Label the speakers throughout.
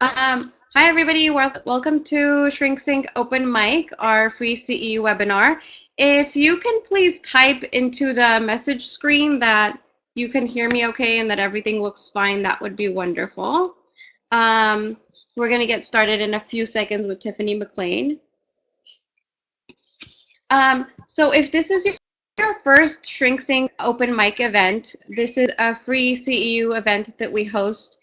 Speaker 1: Hi, everybody. Welcome to Shrink Sync Open Mic, our free CEU webinar. If you can please type into the message screen that you can hear me okay and that everything looks fine, that would be wonderful. We're going to get started in a few seconds with Tiffany McLean. So if this is your first Shrink Sync Open Mic event, this is a free CEU event that we host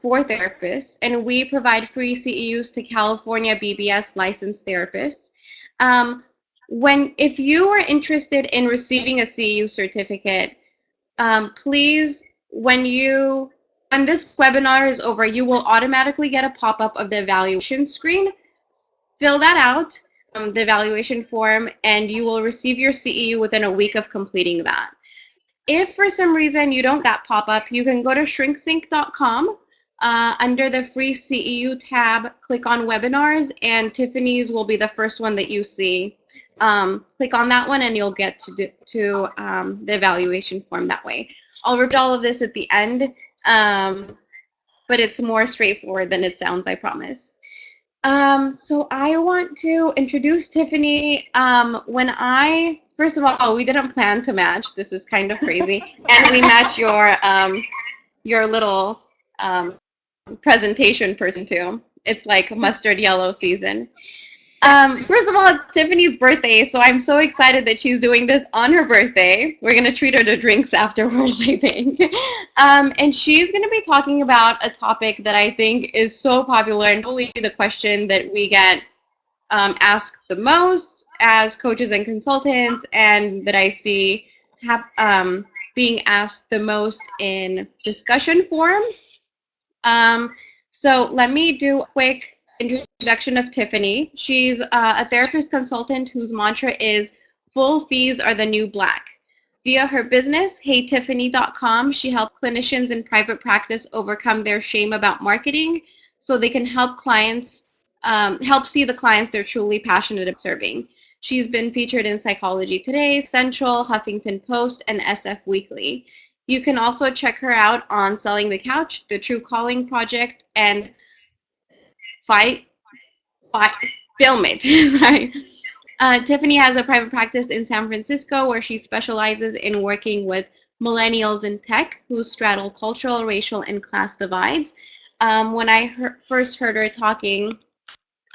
Speaker 1: for therapists, and we provide free CEUs to California BBS licensed therapists. If you are interested in receiving a CEU certificate, please, when this webinar is over, you will automatically get a pop-up of the evaluation screen. Fill that out, the evaluation form, and you will receive your CEU within a week of completing that. If for some reason you don't get that pop-up, you can go to shrinksync.com. Under the free CEU tab, click on webinars, and Tiffany's will be the first one that you see. Click on that one and you'll get to the evaluation form that way. I'll repeat all of this at the end, but it's more straightforward than it sounds, I promise. So I want to introduce Tiffany. First of all, we didn't plan to match. This is kind of crazy. And we match your little presentation person too. It's like mustard yellow season. First of all, it's Tiffany's birthday, so I'm so excited that she's doing this on her birthday. We're going to treat her to drinks afterwards, I think. And she's going to be talking about a topic that I think is so popular and probably the question that we get asked the most as coaches and consultants, and that I see being asked the most in discussion forums. So let me do a quick introduction of Tiffany. She's a therapist consultant whose mantra is full fees are the new black. Via her business, heytiffany.com, she helps clinicians in private practice overcome their shame about marketing so they can help clients help see the clients they're truly passionate about serving. She's been featured in Psychology Today, Central, Huffington Post, and SF Weekly. You can also check her out on Selling the Couch, The True Calling Project, and Film It. Sorry. Tiffany has a private practice in San Francisco where she specializes in working with millennials in tech who straddle cultural, racial, and class divides. When I first heard her talking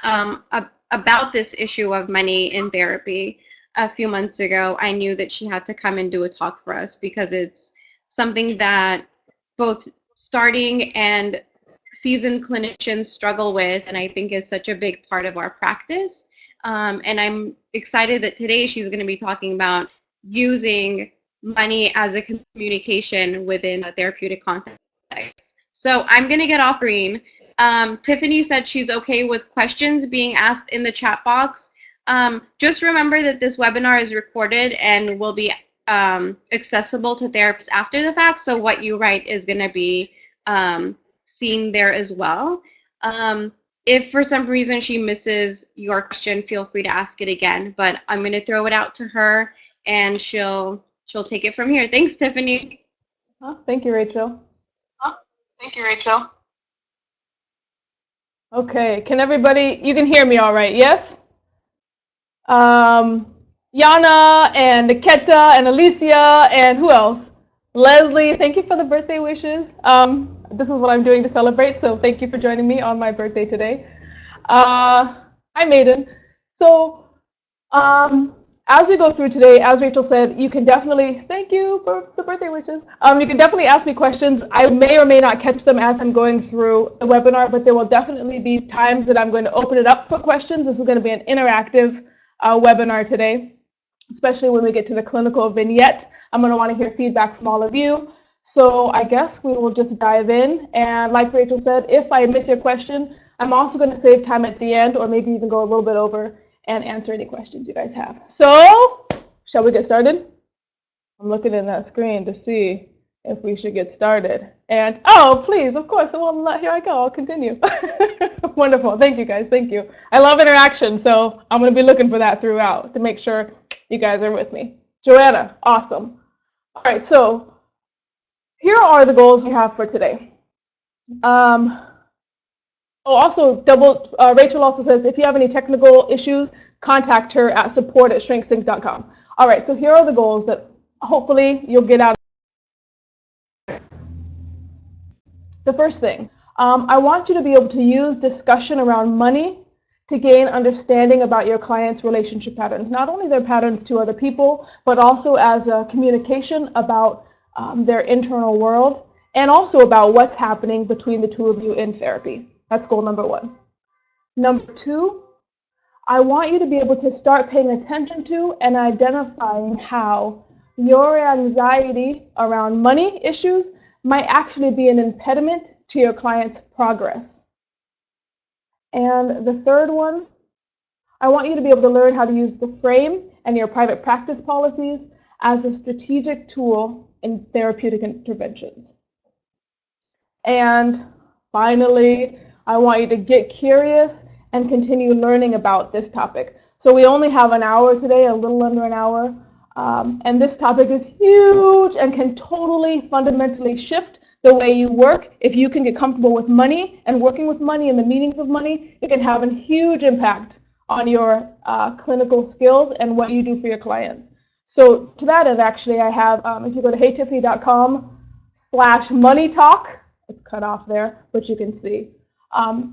Speaker 1: about this issue of money in therapy a few months ago, I knew that she had to come and do a talk for us because it's something that both starting and seasoned clinicians struggle with, and I think is such a big part of our practice. And I'm excited that today she's going to be talking about using money as a communication within a therapeutic context. So I'm going to get off screen. Tiffany said she's okay with questions being asked in the chat box. Just remember that this webinar is recorded and will be accessible to therapists after the fact. So what you write is going to be seen there as well. If for some reason she misses your question, feel free to ask it again. But I'm going to throw it out to her, and she'll take it from here. Thanks, Tiffany.
Speaker 2: Thank you, Rachel.
Speaker 3: Thank you, Rachel.
Speaker 2: Okay, can everybody, you can hear me all right, yes? Yana and Niketa and Alicia and who else? Leslie, thank you for the birthday wishes. This is what I'm doing to celebrate, so thank you for joining me on my birthday today. Hi, Maiden. So, as we go through today, as Rachel said, you can definitely, thank you for the birthday wishes. You can definitely ask me questions. I may or may not catch them as I'm going through the webinar, but there will definitely be times that I'm going to open it up for questions. This is going to be an interactive webinar today, especially when we get to the clinical vignette. I'm going to want to hear feedback from all of you. So I guess we will just dive in. And like Rachel said, if I miss your question, I'm also going to save time at the end, or maybe even go a little bit over and answer any questions you guys have. So, shall we get started? I'm looking in that screen to see if we should get started. And, oh, please, of course, here I go, I'll continue. Wonderful, thank you guys, thank you. I love interaction, so I'm gonna be looking for that throughout to make sure you guys are with me. Joanna, awesome. All right, so here are the goals we have for today. Oh, also, Rachel also says, if you have any technical issues, contact her at support@shrinksync.com. All right, so here are the goals that hopefully you'll get out. The first thing, I want you to be able to use discussion around money to gain understanding about your clients' relationship patterns, not only their patterns to other people, but also as a communication about their internal world, and also about what's happening between the two of you in therapy. That's goal number one. Number two, I want you to be able to start paying attention to and identifying how your anxiety around money issues might actually be an impediment to your client's progress. And the third one, I want you to be able to learn how to use the frame and your private practice policies as a strategic tool in therapeutic interventions. And finally, I want you to get curious and continue learning about this topic. So we only have an hour today, a little under an hour, and this topic is huge and can totally fundamentally shift the way you work. If you can get comfortable with money and working with money and the meanings of money, it can have a huge impact on your clinical skills and what you do for your clients. So to that end, actually, I have, if you go to heytiffany.com/money talk, it's cut off there, but you can see.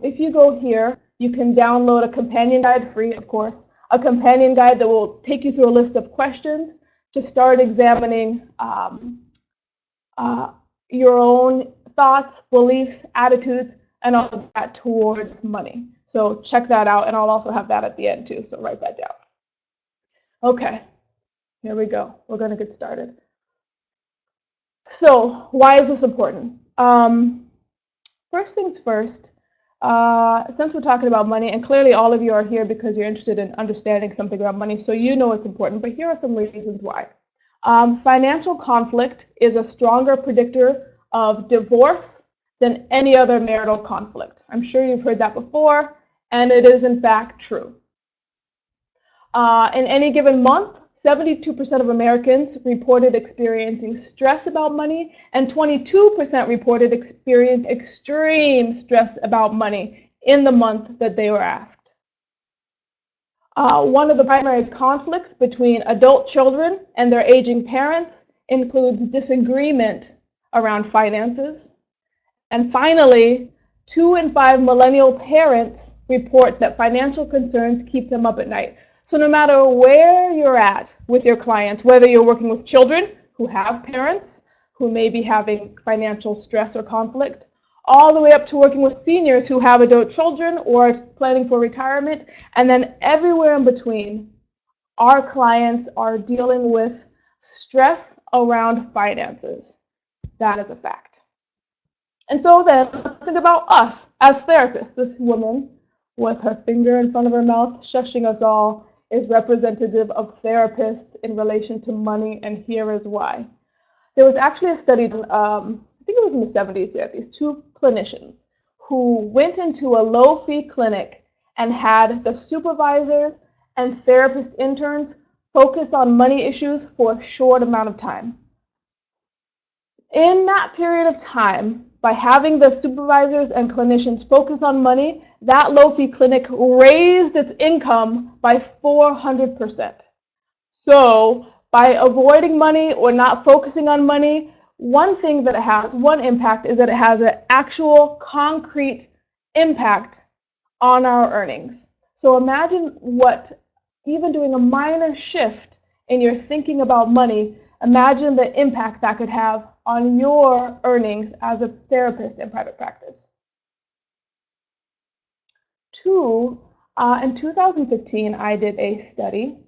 Speaker 2: If you go here, you can download a companion guide, free of course, a companion guide that will take you through a list of questions to start examining your own thoughts, beliefs, attitudes, and all of that towards money. So check that out, and I'll also have that at the end too, so write that down. Okay, here we go. We're going to get started. So why is this important? First things first, since we're talking about money, and clearly all of you are here because you're interested in understanding something about money, so you know it's important, but here are some reasons why. Financial conflict is a stronger predictor of divorce than any other marital conflict. I'm sure you've heard that before, and it is in fact true. In any given month, 72% of Americans reported experiencing stress about money, and 22% reported experiencing extreme stress about money in the month that they were asked. One of the primary conflicts between adult children and their aging parents includes disagreement around finances. And finally, 2 in 5 millennial parents report that financial concerns keep them up at night. So no matter where you're at with your clients, whether you're working with children who have parents who may be having financial stress or conflict, all the way up to working with seniors who have adult children or planning for retirement, and then everywhere in between, our clients are dealing with stress around finances. That is a fact. And so then, let's think about us as therapists. This woman with her finger in front of her mouth, shushing us all, is representative of therapists in relation to money, and here is why. There was actually a study, I think it was in the 70s, yeah, these 2 clinicians who went into a low-fee clinic and had the supervisors and therapist interns focus on money issues for a short amount of time. In that period of time, by having the supervisors and clinicians focus on money, that low-fee clinic raised its income by 400%. So by avoiding money or not focusing on money, one thing that it has, one impact, is that it has an actual concrete impact on our earnings. So imagine what, even doing a minor shift in your thinking about money, imagine the impact that could have on your earnings as a therapist in private practice. 2, in 2015, I did a study,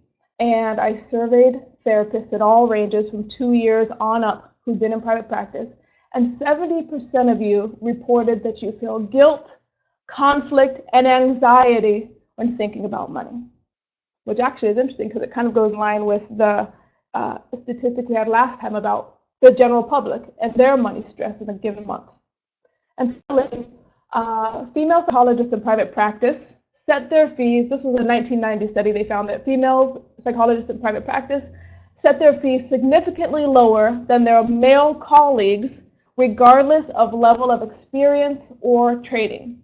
Speaker 2: and I surveyed therapists at all ranges from 2 years on up who've been in private practice, and 70% of you reported that you feel guilt, conflict, and anxiety when thinking about money, which actually is interesting because it kind of goes in line with the statistic we had last time about the general public and their money stress in a given month. And finally, female psychologists in private practice set their fees. This was a 1990 study. They found that female psychologists in private practice set their fees significantly lower than their male colleagues, regardless of level of experience or training.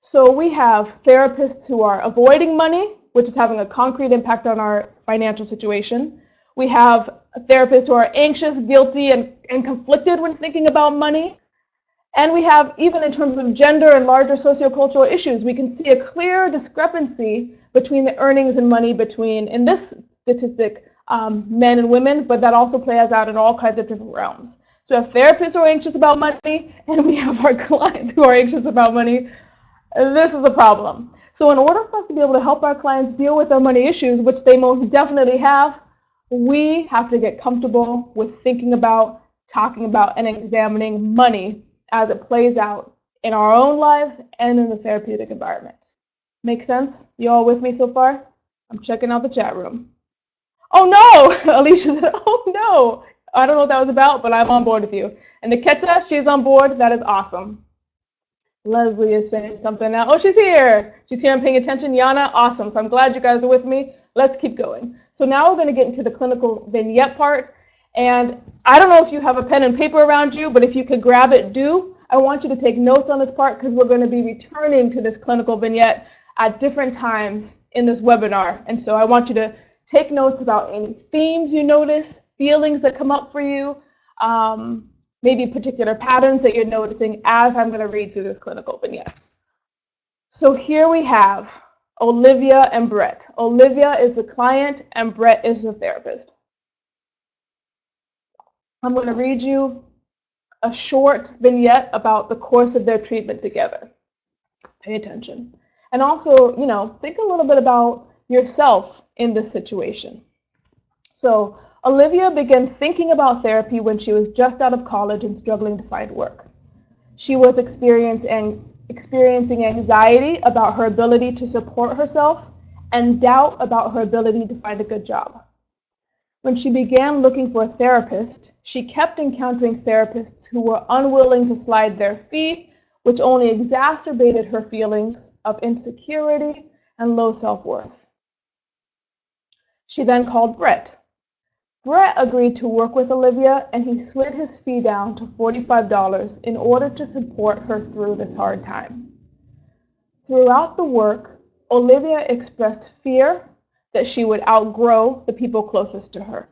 Speaker 2: So we have therapists who are avoiding money, which is having a concrete impact on our financial situation. We have therapists who are anxious, guilty, and conflicted when thinking about money. And we have, even in terms of gender and larger sociocultural issues, we can see a clear discrepancy between the earnings and money between, in this statistic, men and women, but that also plays out in all kinds of different realms. So we have therapists who are anxious about money, and we have our clients who are anxious about money. This is a problem. So in order for us to be able to help our clients deal with their money issues, which they most definitely have, we have to get comfortable with thinking about, talking about, and examining money as it plays out in our own lives and in the therapeutic environment. Make sense? You all with me so far? I'm checking out the chat room. Oh no! Alicia said, oh no! I don't know what that was about, but I'm on board with you. And Niketa, she's on board. That is awesome. Leslie is saying something now. Oh, she's here. She's here and paying attention. Yana, awesome. So I'm glad you guys are with me. Let's keep going. So now we're going to get into the clinical vignette part. And I don't know if you have a pen and paper around you, but if you could grab it, do. I want you to take notes on this part because we're going to be returning to this clinical vignette at different times in this webinar. And so I want you to take notes about any themes you notice, feelings that come up for you, maybe particular patterns that you're noticing as I'm going to read through this clinical vignette. So here we have Olivia and Brett. Olivia is the client and Brett is the therapist. I'm going to read you a short vignette about the course of their treatment together. Pay attention. And also, think a little bit about yourself in this situation. So Olivia began thinking about therapy when she was just out of college and struggling to find work. She was experiencing anxiety about her ability to support herself and doubt about her ability to find a good job. When she began looking for a therapist, she kept encountering therapists who were unwilling to slide their fee, which only exacerbated her feelings of insecurity and low self-worth. She then called Brett. Brett agreed to work with Olivia, and he slid his fee down to $45 in order to support her through this hard time. Throughout the work, Olivia expressed fear that she would outgrow the people closest to her.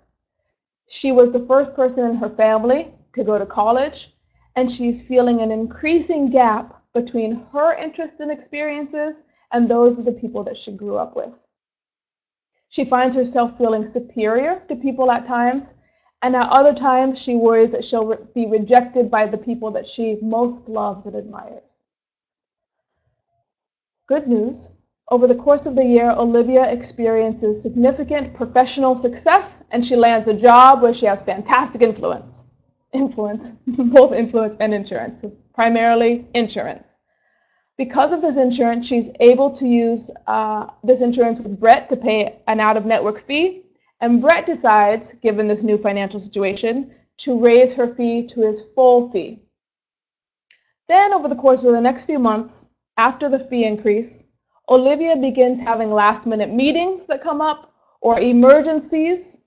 Speaker 2: She was the first person in her family to go to college, and she's feeling an increasing gap between her interests and experiences and those of the people that she grew up with. She finds herself feeling superior to people at times, and at other times she worries that she'll be rejected by the people that she most loves and admires. Good news. Over the course of the year, Olivia experiences significant professional success, and she lands a job where she has fantastic influence, both influence and insurance, primarily insurance. Because of this insurance, she's able to use this insurance with Brett to pay an out-of-network fee, and Brett decides, given this new financial situation, to raise her fee to his full fee. Then, over the course of the next few months, after the fee increase, Olivia begins having last-minute meetings that come up or emergencies,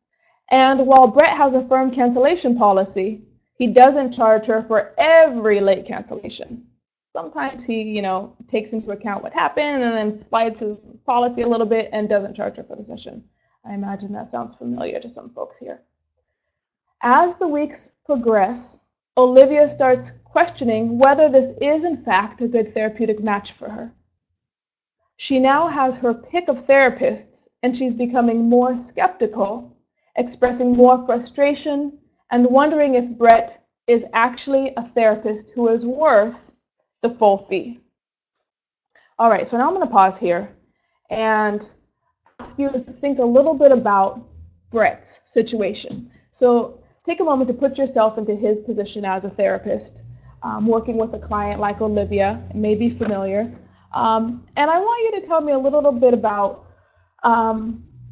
Speaker 2: and while Brett has a firm cancellation policy, he doesn't charge her for every late cancellation. Sometimes he, takes into account what happened and then slides his policy a little bit and doesn't charge her for the session. I imagine that sounds familiar to some folks here. As the weeks progress, Olivia starts questioning whether this is in fact a good therapeutic match for her. She now has her pick of therapists, and she's becoming more skeptical, expressing more frustration, and wondering if Brett is actually a therapist who is worth the full fee. All right, so now I'm going to pause here and ask you to think a little bit about Brett's situation. So take a moment to put yourself into his position as a therapist, working with a client like Olivia. It may be familiar. And I want you to tell me a little bit about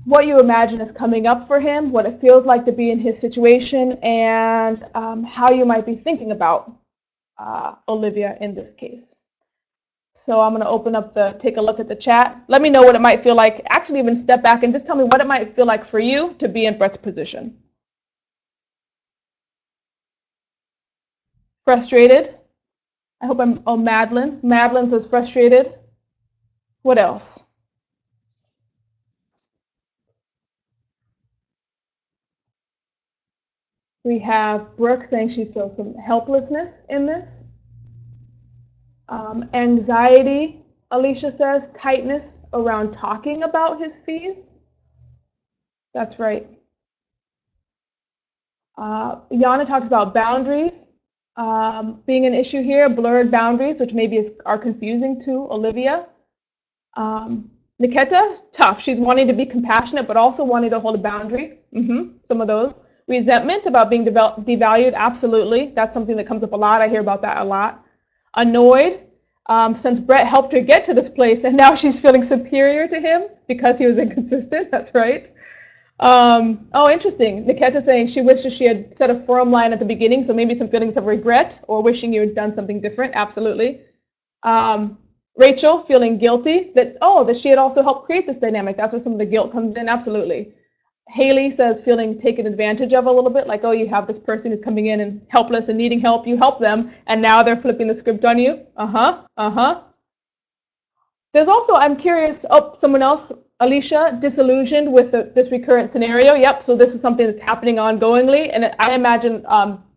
Speaker 2: what you imagine is coming up for him, what it feels like to be in his situation, and how you might be thinking about Olivia in this case. So I'm going to take a look at the chat. Let me know what it might feel like. Actually, even step back and just tell me what it might feel like for you to be in Brett's position. Frustrated? I hope Madeline. Madeline says frustrated. What else? We have Brooke saying she feels some helplessness in this. Anxiety, Alicia says, tightness around talking about his fees. That's right. Yana talks about boundaries being an issue here, blurred boundaries, which maybe are confusing to Olivia. Niketa, tough. She's wanting to be compassionate, but also wanting to hold a boundary. Some of those. Resentment about being devalued, absolutely. That's something that comes up a lot. I hear about that a lot. Annoyed, since Brett helped her get to this place, and now she's feeling superior to him because he was inconsistent. That's right. Oh, interesting. Niketa saying she wishes she had set a firm line at the beginning, so maybe some feelings of regret or wishing you had done something different. Absolutely. Rachel feeling guilty that she had also helped create this dynamic. That's where some of the guilt comes in. Absolutely. Haley says feeling taken advantage of a little bit, like, oh, you have this person who's coming in and helpless and needing help. You help them, and now they're flipping the script on you. There's also, I'm curious, someone else, Alicia, disillusioned with this recurrent scenario. Yep, so this is something that's happening ongoingly, and I imagine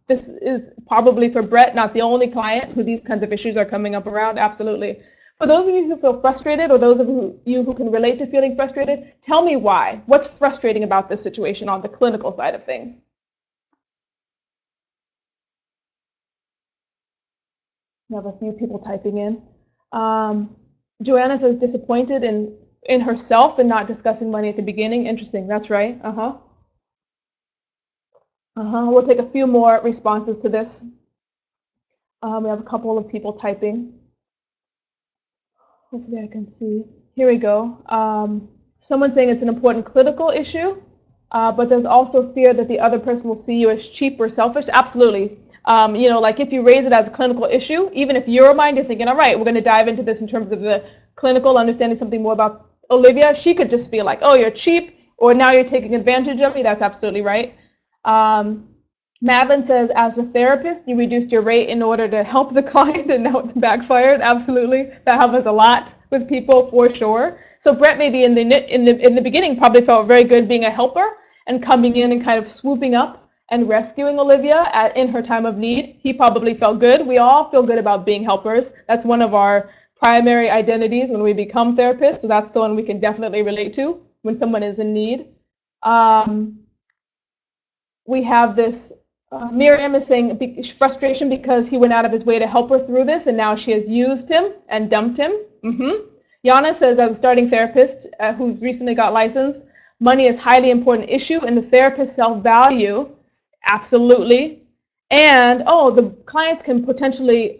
Speaker 2: this is probably for Brett, not the only client who these kinds of issues are coming up around. Absolutely. For those of you who feel frustrated, or those of you who can relate to feeling frustrated, tell me why. What's frustrating about this situation on the clinical side of things? We have a few people typing in. Joanna says disappointed in herself and not discussing money at the beginning. Interesting. That's right. We'll take a few more responses to this. We have a couple of people typing. Hopefully I can see. Here we go. Someone saying it's an important clinical issue, but there's also fear that the other person will see you as cheap or selfish. Absolutely. Like if you raise it as a clinical issue, even if your mind is thinking, all right, we're going to dive into this in terms of the clinical, understanding something more about Olivia, she could just feel like, oh, you're cheap, or now you're taking advantage of me. That's absolutely right. Madeline says, as a therapist, you reduced your rate in order to help the client, and now it's backfired. Absolutely, that happens a lot with people for sure. So Brett maybe in the beginning probably felt very good being a helper and coming in and kind of swooping up and rescuing Olivia in her time of need. He probably felt good. We all feel good about being helpers. That's one of our primary identities when we become therapists. So that's the one we can definitely relate to when someone is in need. We have this. Miriam is saying frustration because he went out of his way to help her through this, and now she has used him and dumped him. Yana says, as a starting therapist who's recently got licensed, money is a highly important issue in the therapist's self-value. Absolutely. And, the clients can potentially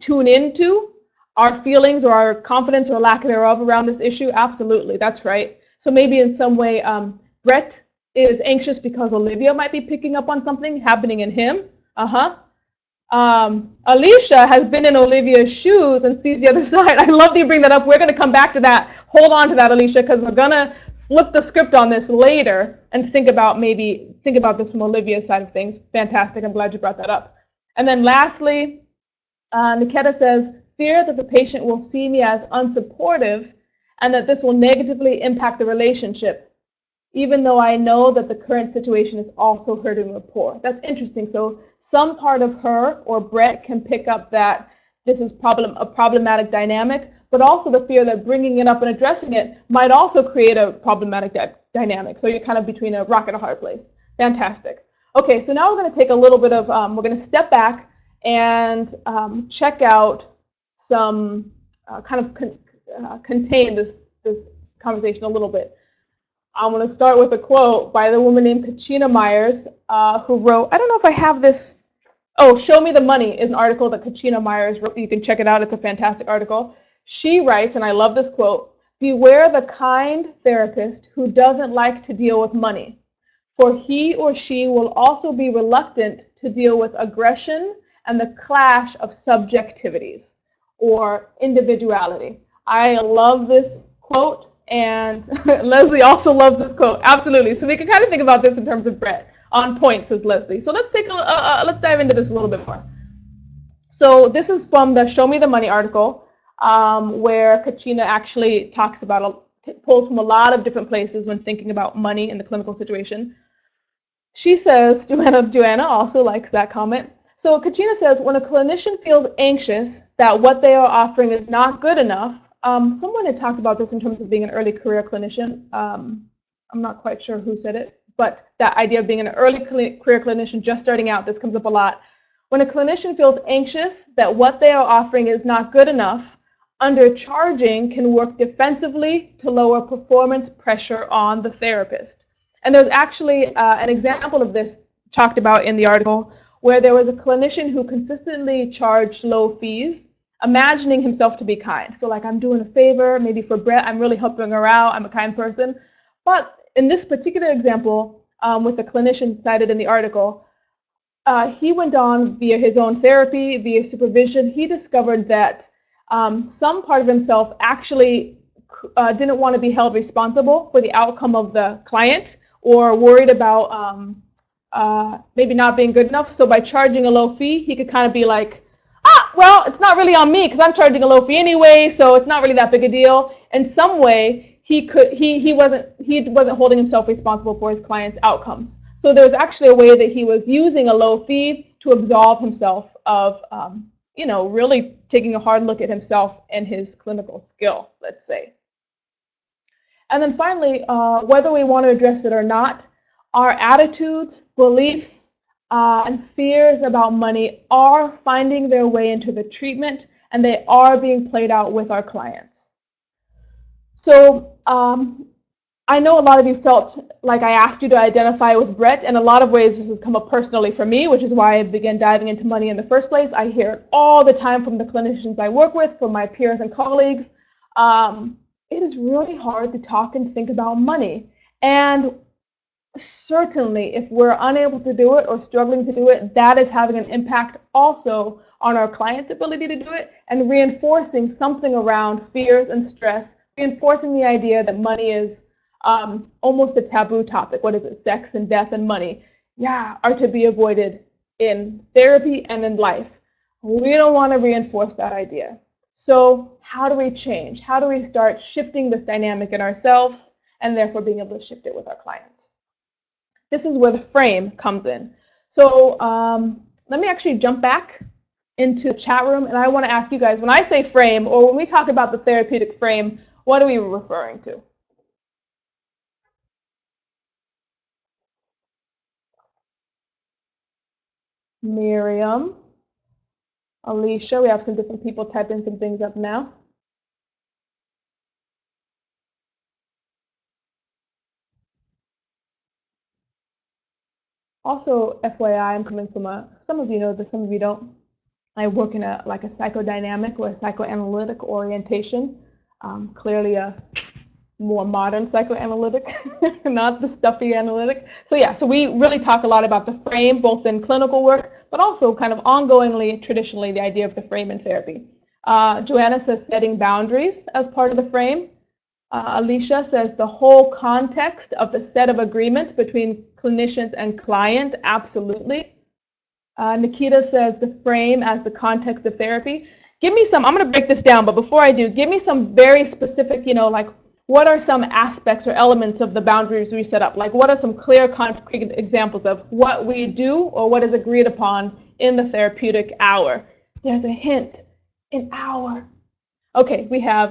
Speaker 2: tune into our feelings or our confidence or lack thereof around this issue. Absolutely. That's right. So maybe in some way, Brett is anxious because Olivia might be picking up on something happening in him. Alicia has been in Olivia's shoes and sees the other side. I love that you bring that up. We're going to come back to that. Hold on to that, Alicia, because we're going to flip the script on this later and think about this from Olivia's side of things. Fantastic. I'm glad you brought that up. And then lastly, Niketa says, fear that the patient will see me as unsupportive and that this will negatively impact the relationship, even though I know that the current situation is also hurting rapport. That's interesting. So some part of her or Brett can pick up that this is a problematic dynamic, but also the fear that bringing it up and addressing it might also create a problematic dynamic. So you're kind of between a rock and a hard place. Fantastic. Okay, so now we're going to take a little bit of, we're going to step back and check out some, contain this conversation a little bit. I'm going to start with a quote by the woman named Kachina Myers, who wrote, I don't know if I have this. Oh, Show Me the Money is an article that Kachina Myers wrote. You can check it out. It's a fantastic article. She writes, and I love this quote, beware the kind therapist who doesn't like to deal with money, for he or she will also be reluctant to deal with aggression and the clash of subjectivities or individuality. I love this quote. And Leslie also loves this quote. Absolutely. So we can kind of think about this in terms of Brett. On point, says Leslie. So let's let's dive into this a little bit more. So this is from the Show Me the Money article. where Kachina actually talks about, pulls from a lot of different places when thinking about money in the clinical situation. She says, Joanna also likes that comment. So Kachina says, when a clinician feels anxious that what they are offering is not good enough, someone had talked about this in terms of being an early career clinician. I'm not quite sure who said it, but that idea of being an early career clinician just starting out, this comes up a lot. When a clinician feels anxious that what they are offering is not good enough, undercharging can work defensively to lower performance pressure on the therapist. And there's actually an example of this talked about in the article where there was a clinician who consistently charged low fees, imagining himself to be kind. So like, I'm doing a favor, maybe for Brett, I'm really helping her out, I'm a kind person. But in this particular example, with the clinician cited in the article, he went on via his own therapy, via supervision. He discovered that some part of himself actually didn't want to be held responsible for the outcome of the client, or worried about maybe not being good enough. So by charging a low fee, he could kind of be like, well, it's not really on me because I'm charging a low fee anyway, so it's not really that big a deal. In some way, he wasn't holding himself responsible for his client's outcomes. So there's actually a way that he was using a low fee to absolve himself of, really taking a hard look at himself and his clinical skill, let's say. And then finally, whether we want to address it or not, our attitudes, beliefs, and fears about money are finding their way into the treatment, and they are being played out with our clients. So I know a lot of you felt like I asked you to identify with Brett. In a lot of ways, this has come up personally for me, which is why I began diving into money in the first place. I hear it all the time from the clinicians I work with, from my peers and colleagues. It is really hard to talk and think about money. And certainly, if we're unable to do it or struggling to do it, that is having an impact also on our client's ability to do it, and reinforcing something around fears and stress, reinforcing the idea that money is almost a taboo topic. What is it? Sex and death and money, are to be avoided in therapy and in life. We don't want to reinforce that idea. So how do we change? How do we start shifting this dynamic in ourselves and therefore being able to shift it with our clients? This is where the frame comes in. So let me actually jump back into the chat room, and I want to ask you guys, when I say frame, or when we talk about the therapeutic frame, what are we referring to? Miriam, Alicia, we have some different people typing some things up now. Also, FYI, I'm coming from some of you know this, some of you don't. I work in a psychodynamic or a psychoanalytic orientation, clearly a more modern psychoanalytic, not the stuffy analytic. So we really talk a lot about the frame, both in clinical work, but also kind of ongoingly, traditionally, the idea of the frame in therapy. Joanna says setting boundaries as part of the frame. Alicia says the whole context of the set of agreements between clinicians and client, absolutely. Nikita says the frame as the context of therapy. Give me some, I'm going to break this down, but before I do, give me some very specific, what are some aspects or elements of the boundaries we set up? Like, what are some clear, concrete examples of what we do or what is agreed upon in the therapeutic hour? There's a hint, an hour. Okay, we have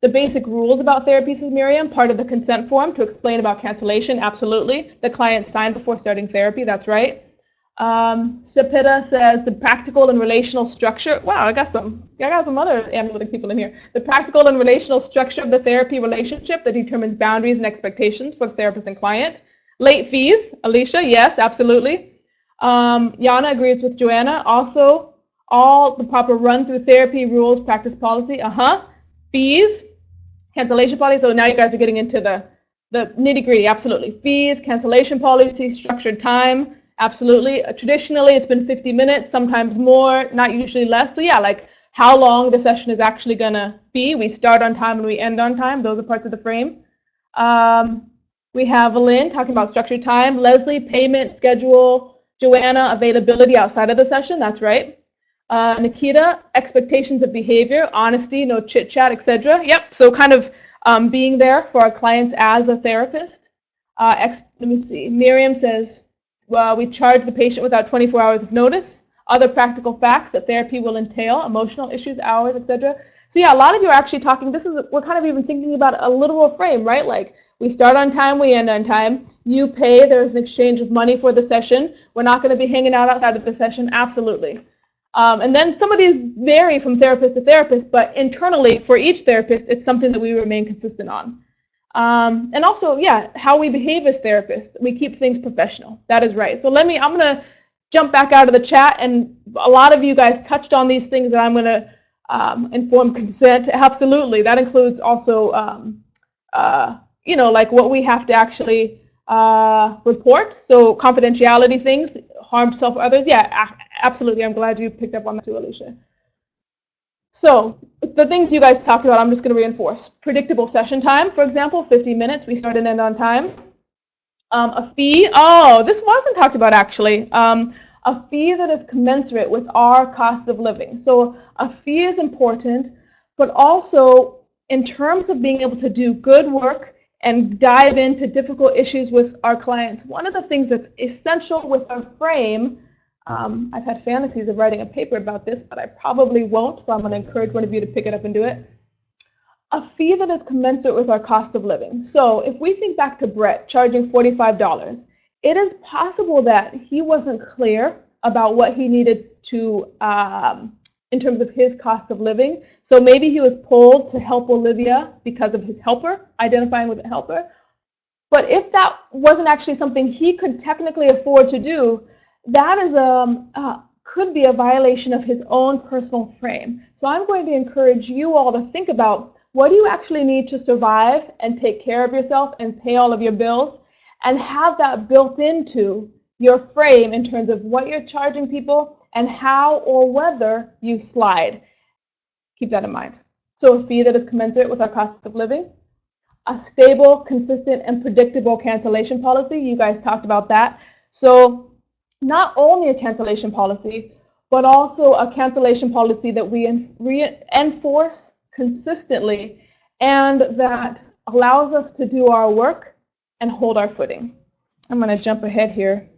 Speaker 2: the basic rules about therapy, says Miriam, part of the consent form to explain about cancellation, absolutely. The client signed before starting therapy, that's right. Sapita says the practical and relational structure. Wow, I got some other analytic people in here. The practical and relational structure of the therapy relationship that determines boundaries and expectations for the therapist and client. Late fees, Alicia, yes, absolutely. Yana agrees with Joanna. Also, all the proper run-through therapy rules, practice policy, fees, cancellation policy. So now you guys are getting into the nitty-gritty, absolutely. Fees, cancellation policy, structured time, absolutely. Traditionally, it's been 50 minutes, sometimes more, not usually less. So like how long the session is actually going to be. We start on time and we end on time. Those are parts of the frame. We have Lynn talking about structured time. Leslie, payment, schedule. Joanna, availability outside of the session. That's right. Nikita, expectations of behavior, honesty, no chit chat, etc. Yep. So kind of being there for our clients as a therapist. Let me see. Miriam says, well, we charge the patient without 24 hours of notice. Other practical facts that therapy will entail, emotional issues, hours, etc. So yeah, a lot of you are actually talking. We're kind of even thinking about a literal frame, right? Like we start on time, we end on time. You pay. There's an exchange of money for the session. We're not going to be hanging out outside of the session. Absolutely. And then some of these vary from therapist to therapist, but internally for each therapist, it's something that we remain consistent on. And also, yeah, how we behave as therapists. We keep things professional. That is right. So I'm going to jump back out of the chat, and a lot of you guys touched on these things that I'm going to inform consent. Absolutely. That includes also, like what we have to actually report. So confidentiality things, harm self or others. Yeah, absolutely. I'm glad you picked up on that too, Alicia. So the things you guys talked about, I'm just going to reinforce. Predictable session time, for example, 50 minutes. We start and end on time. A fee. Oh, this wasn't talked about actually. A fee that is commensurate with our cost of living. So a fee is important, but also in terms of being able to do good work and dive into difficult issues with our clients. One of the things that's essential with our frame, I've had fantasies of writing a paper about this, but I probably won't, so I'm going to encourage one of you to pick it up and do it. A fee that is commensurate with our cost of living. So if we think back to Brett charging $45, it is possible that he wasn't clear about what he needed to, in terms of his cost of living. So maybe he was pulled to help Olivia because of his helper, identifying with a helper. But if that wasn't actually something he could technically afford to do, that is could be a violation of his own personal frame. So I'm going to encourage you all to think about, what do you actually need to survive and take care of yourself and pay all of your bills, and have that built into your frame in terms of what you're charging people and how or whether you slide. Keep that in mind. So a fee that is commensurate with our cost of living. A stable, consistent, and predictable cancellation policy. You guys talked about that. So not only a cancellation policy, but also a cancellation policy that we enforce consistently and that allows us to do our work and hold our footing. I'm going to jump ahead here.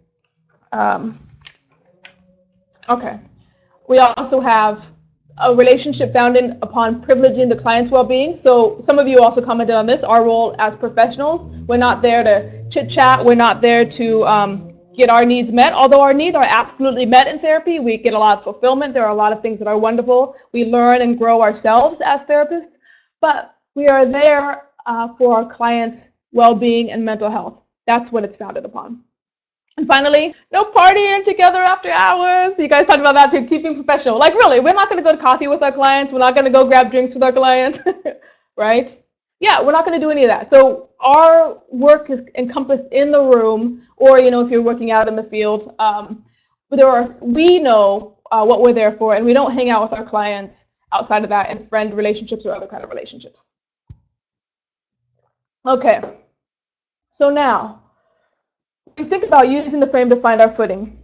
Speaker 2: Okay. We also have a relationship founded upon privileging the client's well-being. So some of you also commented on this, our role as professionals. We're not there to chit-chat. We're not there to get our needs met, although our needs are absolutely met in therapy. We get a lot of fulfillment. There are a lot of things that are wonderful. We learn and grow ourselves as therapists, but we are there for our clients' well-being and mental health. That's what it's founded upon. And finally, no partying together after hours. You guys talked about that too, keeping professional. Like really, we're not going to go to coffee with our clients. We're not going to go grab drinks with our clients, right? Yeah, we're not going to do any of that. So our work is encompassed in the room, or if you're working out in the field. We know what we're there for, and we don't hang out with our clients outside of that in friend relationships or other kind of relationships. Okay, so now we think about using the frame to find our footing.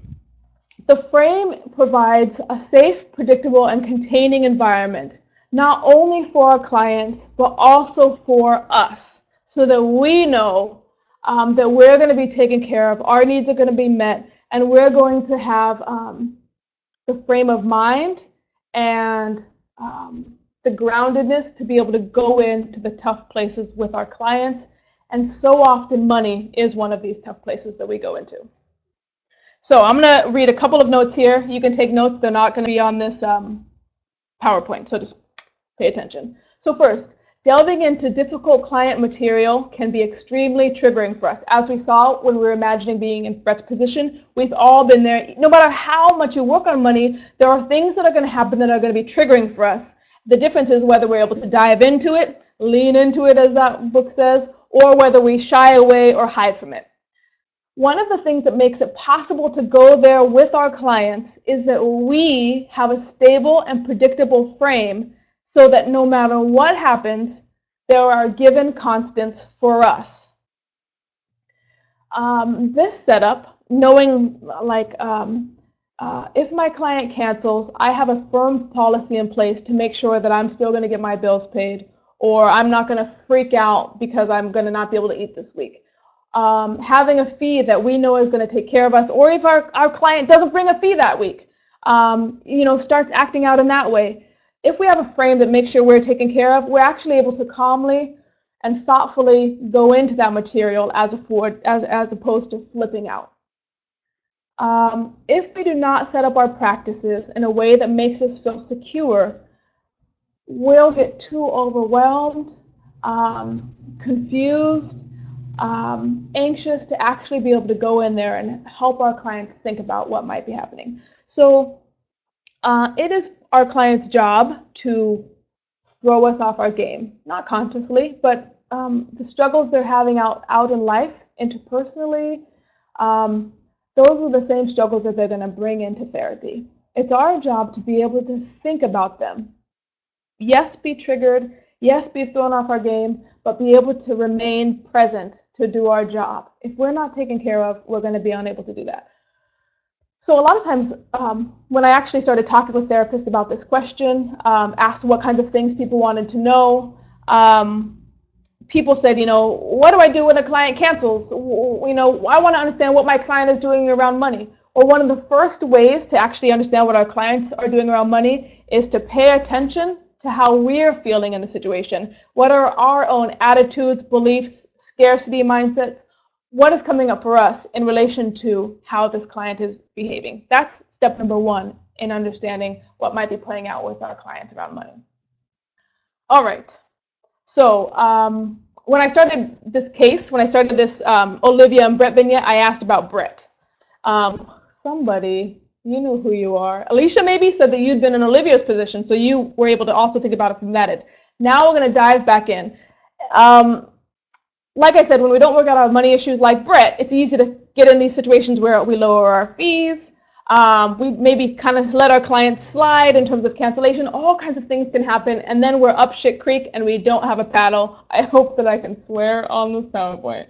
Speaker 2: The frame provides a safe, predictable, and containing environment, not only for our clients, but also for us, so that we know that we're going to be taken care of, our needs are going to be met, and we're going to have the frame of mind and the groundedness to be able to go into the tough places with our clients. And so often money is one of these tough places that we go into. So I'm going to read a couple of notes here. You can take notes. They're not going to be on this PowerPoint, so just pay attention. So first, delving into difficult client material can be extremely triggering for us. As we saw when we were imagining being in Brett's position, we've all been there. No matter how much you work on money, there are things that are going to happen that are going to be triggering for us. The difference is whether we're able to dive into it, lean into it, as that book says, or whether we shy away or hide from it. One of the things that makes it possible to go there with our clients is that we have a stable and predictable frame, so that no matter what happens, there are given constants for us. This setup, knowing If my client cancels, I have a firm policy in place to make sure that I'm still going to get my bills paid, or I'm not going to freak out because I'm going to not be able to eat this week. Having a fee that we know is going to take care of us, or if our client doesn't bring a fee that week, starts acting out in that way. If we have a frame that makes sure we're taken care of, we're actually able to calmly and thoughtfully go into that material as opposed to flipping out. If we do not set up our practices in a way that makes us feel secure, we'll get too overwhelmed, confused, anxious to actually be able to go in there and help our clients think about what might be happening. So it is our client's job to throw us off our game, not consciously, but the struggles they're having out in life, interpersonally, those are the same struggles that they're going to bring into therapy. It's our job to be able to think about them. Yes, be triggered. Yes, be thrown off our game, but be able to remain present to do our job. If we're not taken care of, we're going to be unable to do that. So a lot of times when I actually started talking with therapists about this question, asked what kinds of things people wanted to know, people said, what do I do when a client cancels? I want to understand what my client is doing around money. Or one of the first ways to actually understand what our clients are doing around money is to pay attention to how we're feeling in the situation. What are our own attitudes, beliefs, scarcity mindsets? What is coming up for us in relation to how this client is behaving? That's step number one in understanding what might be playing out with our clients around money. All right. So when I started this case, when I started this Olivia and Brett vignette, I asked about Brett. Somebody, you know who you are. Alicia maybe said that you'd been in Olivia's position, so you were able to also think about it from that end. Now we're going to dive back in. Like I said, when we don't work out our money issues like Brett, it's easy to get in these situations where we lower our fees. We maybe kind of let our clients slide in terms of cancellation. All kinds of things can happen, and then we're up shit creek and we don't have a paddle. I hope that I can swear on this PowerPoint.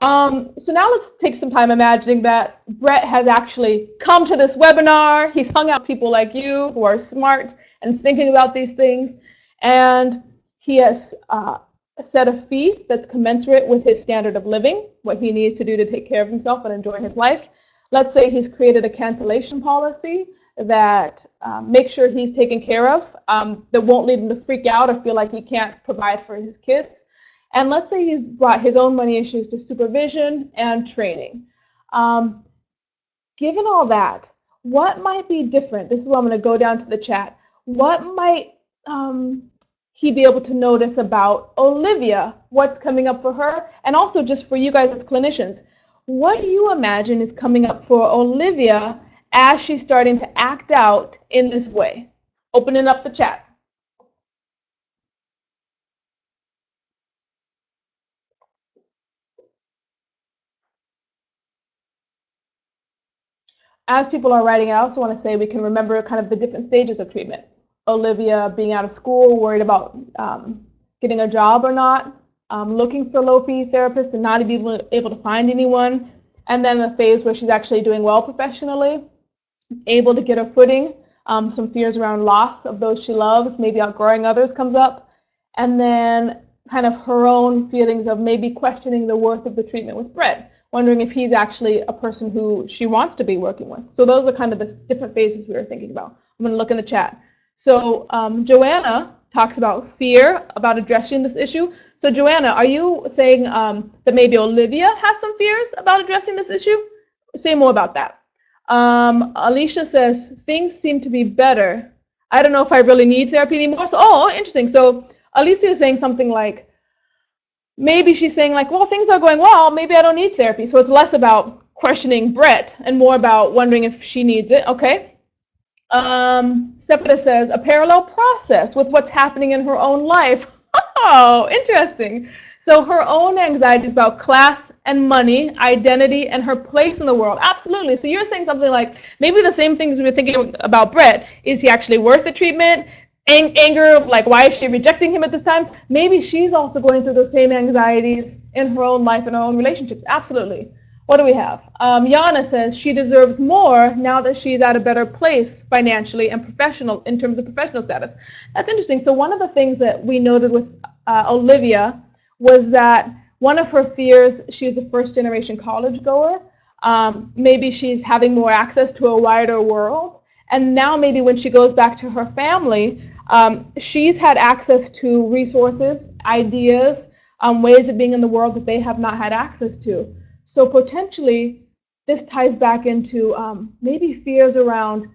Speaker 2: So now let's take some time imagining that Brett has actually come to this webinar. He's hung out with people like you who are smart and thinking about these things, and he has set a fee that's commensurate with his standard of living, what he needs to do to take care of himself and enjoy his life. Let's say he's created a cancellation policy that makes sure he's taken care of, that won't lead him to freak out or feel like he can't provide for his kids. And let's say he's brought his own money issues to supervision and training. Given all that, what might be different? This is where I'm going to go down to the chat. What might he be able to notice about Olivia? What's coming up for her? And also just for you guys as clinicians, what do you imagine is coming up for Olivia as she's starting to act out in this way? Opening up the chat. As people are writing, I also want to say we can remember kind of the different stages of treatment. Olivia being out of school, worried about getting a job or not, looking for low-fee therapists and not being able to find anyone, and then the phase where she's actually doing well professionally, able to get her footing, some fears around loss of those she loves, maybe outgrowing others comes up, and then kind of her own feelings of maybe questioning the worth of the treatment with Brett, wondering if he's actually a person who she wants to be working with. So those are kind of the different phases we were thinking about. I'm going to look in the chat. So Joanna talks about fear, about addressing this issue. So Joanna, are you saying that maybe Olivia has some fears about addressing this issue? Say more about that. Alicia says, things seem to be better. I don't know if I really need therapy anymore. So, interesting. So Alicia is saying something like, maybe she's saying like, well, things are going well, maybe I don't need therapy. So it's less about questioning Brett and more about wondering if she needs it. Okay. Sepida says, a parallel process with what's happening in her own life. Oh, interesting. So her own anxiety is about class and money, identity, and her place in the world. Absolutely. So you're saying something like, maybe the same things we were thinking about Brett. Is he actually worth the treatment? Anger, like why is she rejecting him at this time? Maybe she's also going through those same anxieties in her own life and her own relationships. Absolutely. What do we have? Yana says she deserves more now that she's at a better place financially and professional in terms of professional status. That's interesting. So one of the things that we noted with Olivia was that one of her fears, she's a first-generation college goer. Maybe she's having more access to a wider world. And now maybe when she goes back to her family, she's had access to resources, ideas, ways of being in the world that they have not had access to. So potentially, this ties back into maybe fears around,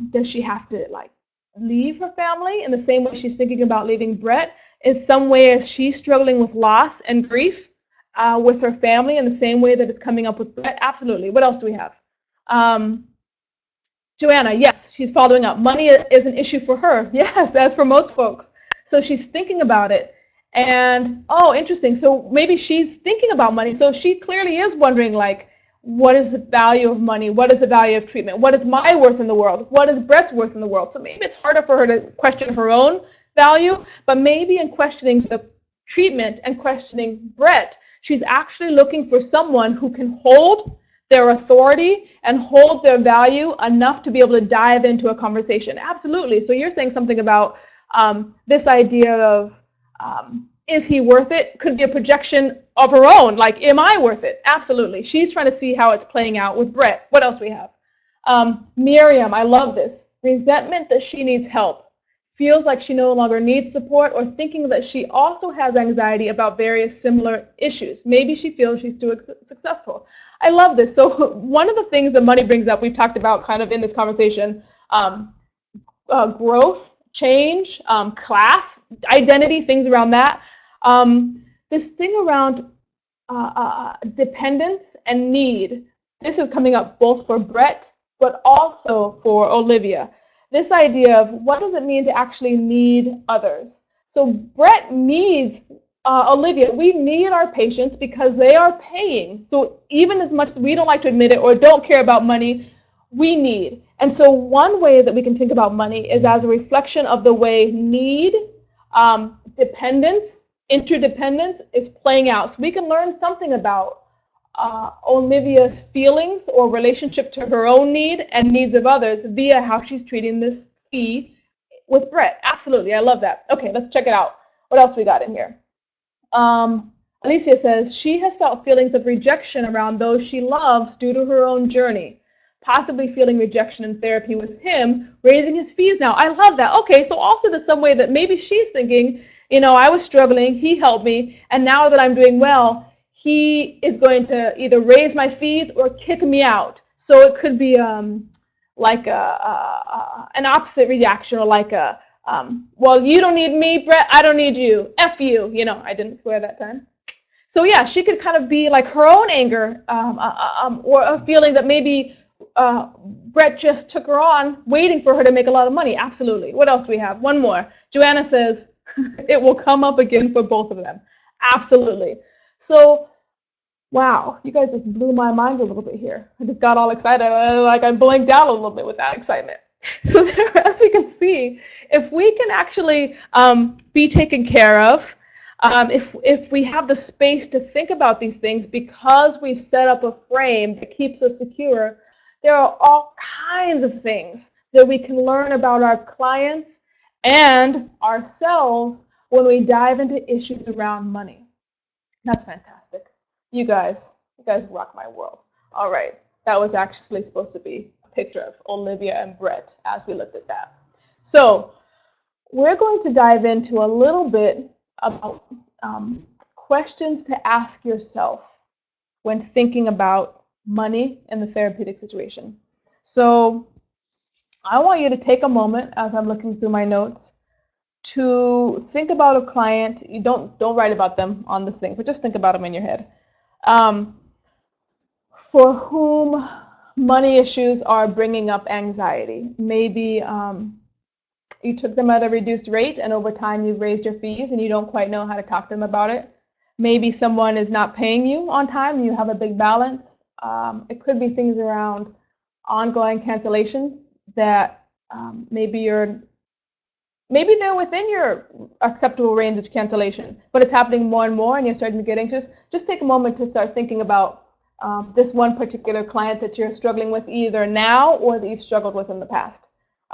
Speaker 2: does she have to like leave her family in the same way she's thinking about leaving Brett? In some way, as she's struggling with loss and grief with her family in the same way that it's coming up with Brett? Absolutely. What else do we have? Joanna, yes, she's following up. Money is an issue for her. Yes, as for most folks. So she's thinking about it. And, oh, interesting. So maybe she's thinking about money. So she clearly is wondering, like, what is the value of money? What is the value of treatment? What is my worth in the world? What is Brett's worth in the world? So maybe it's harder for her to question her own value, but maybe in questioning the treatment and questioning Brett, she's actually looking for someone who can hold their authority and hold their value enough to be able to dive into a conversation. Absolutely. So you're saying something about this idea of, is he worth it? Could be a projection of her own, like, am I worth it? Absolutely. She's trying to see how it's playing out with Brett. What else we have? Miriam, I love this. Resentment that she needs help. Feels like she no longer needs support, or thinking that she also has anxiety about various similar issues. Maybe she feels she's too successful. I love this. So one of the things that money brings up, we've talked about kind of in this conversation, growth, change, class, identity, things around that. This thing around dependence and need, this is coming up both for Brett, but also for Olivia. This idea of what does it mean to actually need others? So Brett needs Olivia. We need our patients because they are paying. So even as much as we don't like to admit it or don't care about money, we need. And so one way that we can think about money is as a reflection of the way need, dependence, interdependence is playing out. So we can learn something about Olivia's feelings or relationship to her own need and needs of others via how she's treating this fee with Brett. Absolutely, I love that. Okay, let's check it out. What else we got in here? Alicia says she has felt feelings of rejection around those she loves due to her own journey, possibly feeling rejection in therapy with him, raising his fees now. I love that. Okay, so also there's some way that maybe she's thinking, you know, I was struggling, he helped me, and now that I'm doing well, he is going to either raise my fees or kick me out. So it could be like an opposite reaction, or like a, well, you don't need me, Brett, I don't need you, F you. You know, I didn't swear that time. So yeah, she could kind of be like her own anger, or a feeling that maybe Brett just took her on, waiting for her to make a lot of money. Absolutely. What else do we have? One more. Joanna says it will come up again for both of them. Absolutely. So, wow, you guys just blew my mind a little bit here. I just got all excited, like I blinked out a little bit with that excitement. So there, as we can see, if we can actually be taken care of, if we have the space to think about these things because we've set up a frame that keeps us secure, there are all kinds of things that we can learn about our clients and ourselves when we dive into issues around money. That's fantastic. You guys rock my world. All right, that was actually supposed to be a picture of Olivia and Brett as we looked at that. So we're going to dive into a little bit about questions to ask yourself when thinking about money in the therapeutic situation. So I want you to take a moment as I'm looking through my notes to think about a client. You don't write about them on this thing, but just think about them in your head. For whom money issues are bringing up anxiety. Maybe you took them at a reduced rate and over time you've raised your fees and you don't quite know how to talk to them about it. Maybe someone is not paying you on time and you have a big balance. It could be things around ongoing cancellations that maybe they're within your acceptable range of cancellation, but it's happening more and more and you're starting to get anxious. Just take a moment to start thinking about this one particular client that you're struggling with either now or that you've struggled with in the past.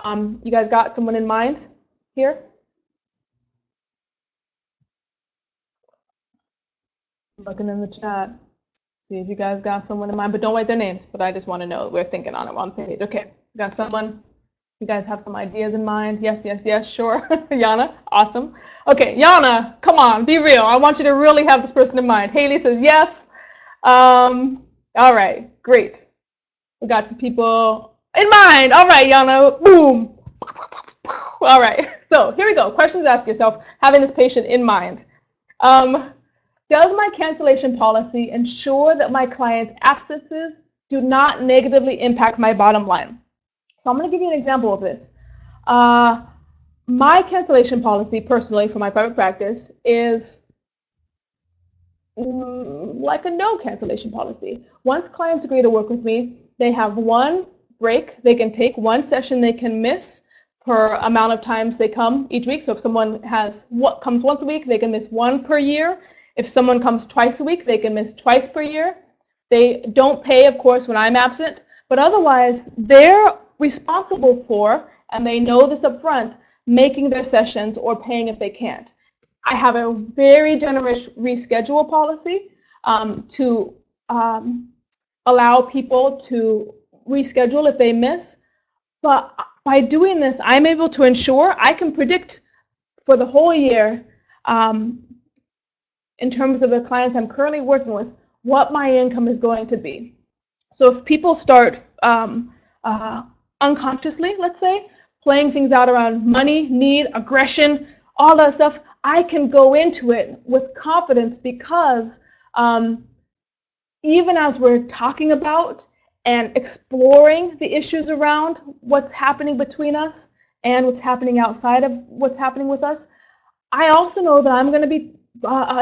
Speaker 2: You guys got someone in mind here? Looking in the chat. See if you guys got someone in mind, but don't write their names. But I just want to know we're thinking on it. We're on the same page. Okay, got someone? You guys have some ideas in mind? Yes, yes, yes, sure. Yana, awesome. Okay, Yana, come on, be real. I want you to really have this person in mind. Haley says yes. All right, great. We got some people in mind. All right, Yana, boom. All right, so here we go. Questions to ask yourself, having this patient in mind. Does my cancellation policy ensure that my client's absences do not negatively impact my bottom line? So I'm going to give you an example of this. My cancellation policy, personally, for my private practice, is like a no cancellation policy. Once clients agree to work with me, they have one break they can take, one session they can miss per amount of times they come each week. So if someone comes once a week, they can miss one per year. If someone comes twice a week, they can miss twice per year. They don't pay, of course, when I'm absent, but otherwise they're responsible for, and they know this up front, making their sessions or paying if they can't. I have a very generous reschedule policy to allow people to reschedule if they miss. But by doing this, I'm able to ensure I can predict for the whole year, in terms of the clients I'm currently working with, what my income is going to be. So if people start unconsciously, let's say, playing things out around money, need, aggression, all that stuff, I can go into it with confidence because even as we're talking about and exploring the issues around what's happening between us and what's happening outside of what's happening with us, I also know that I'm going to be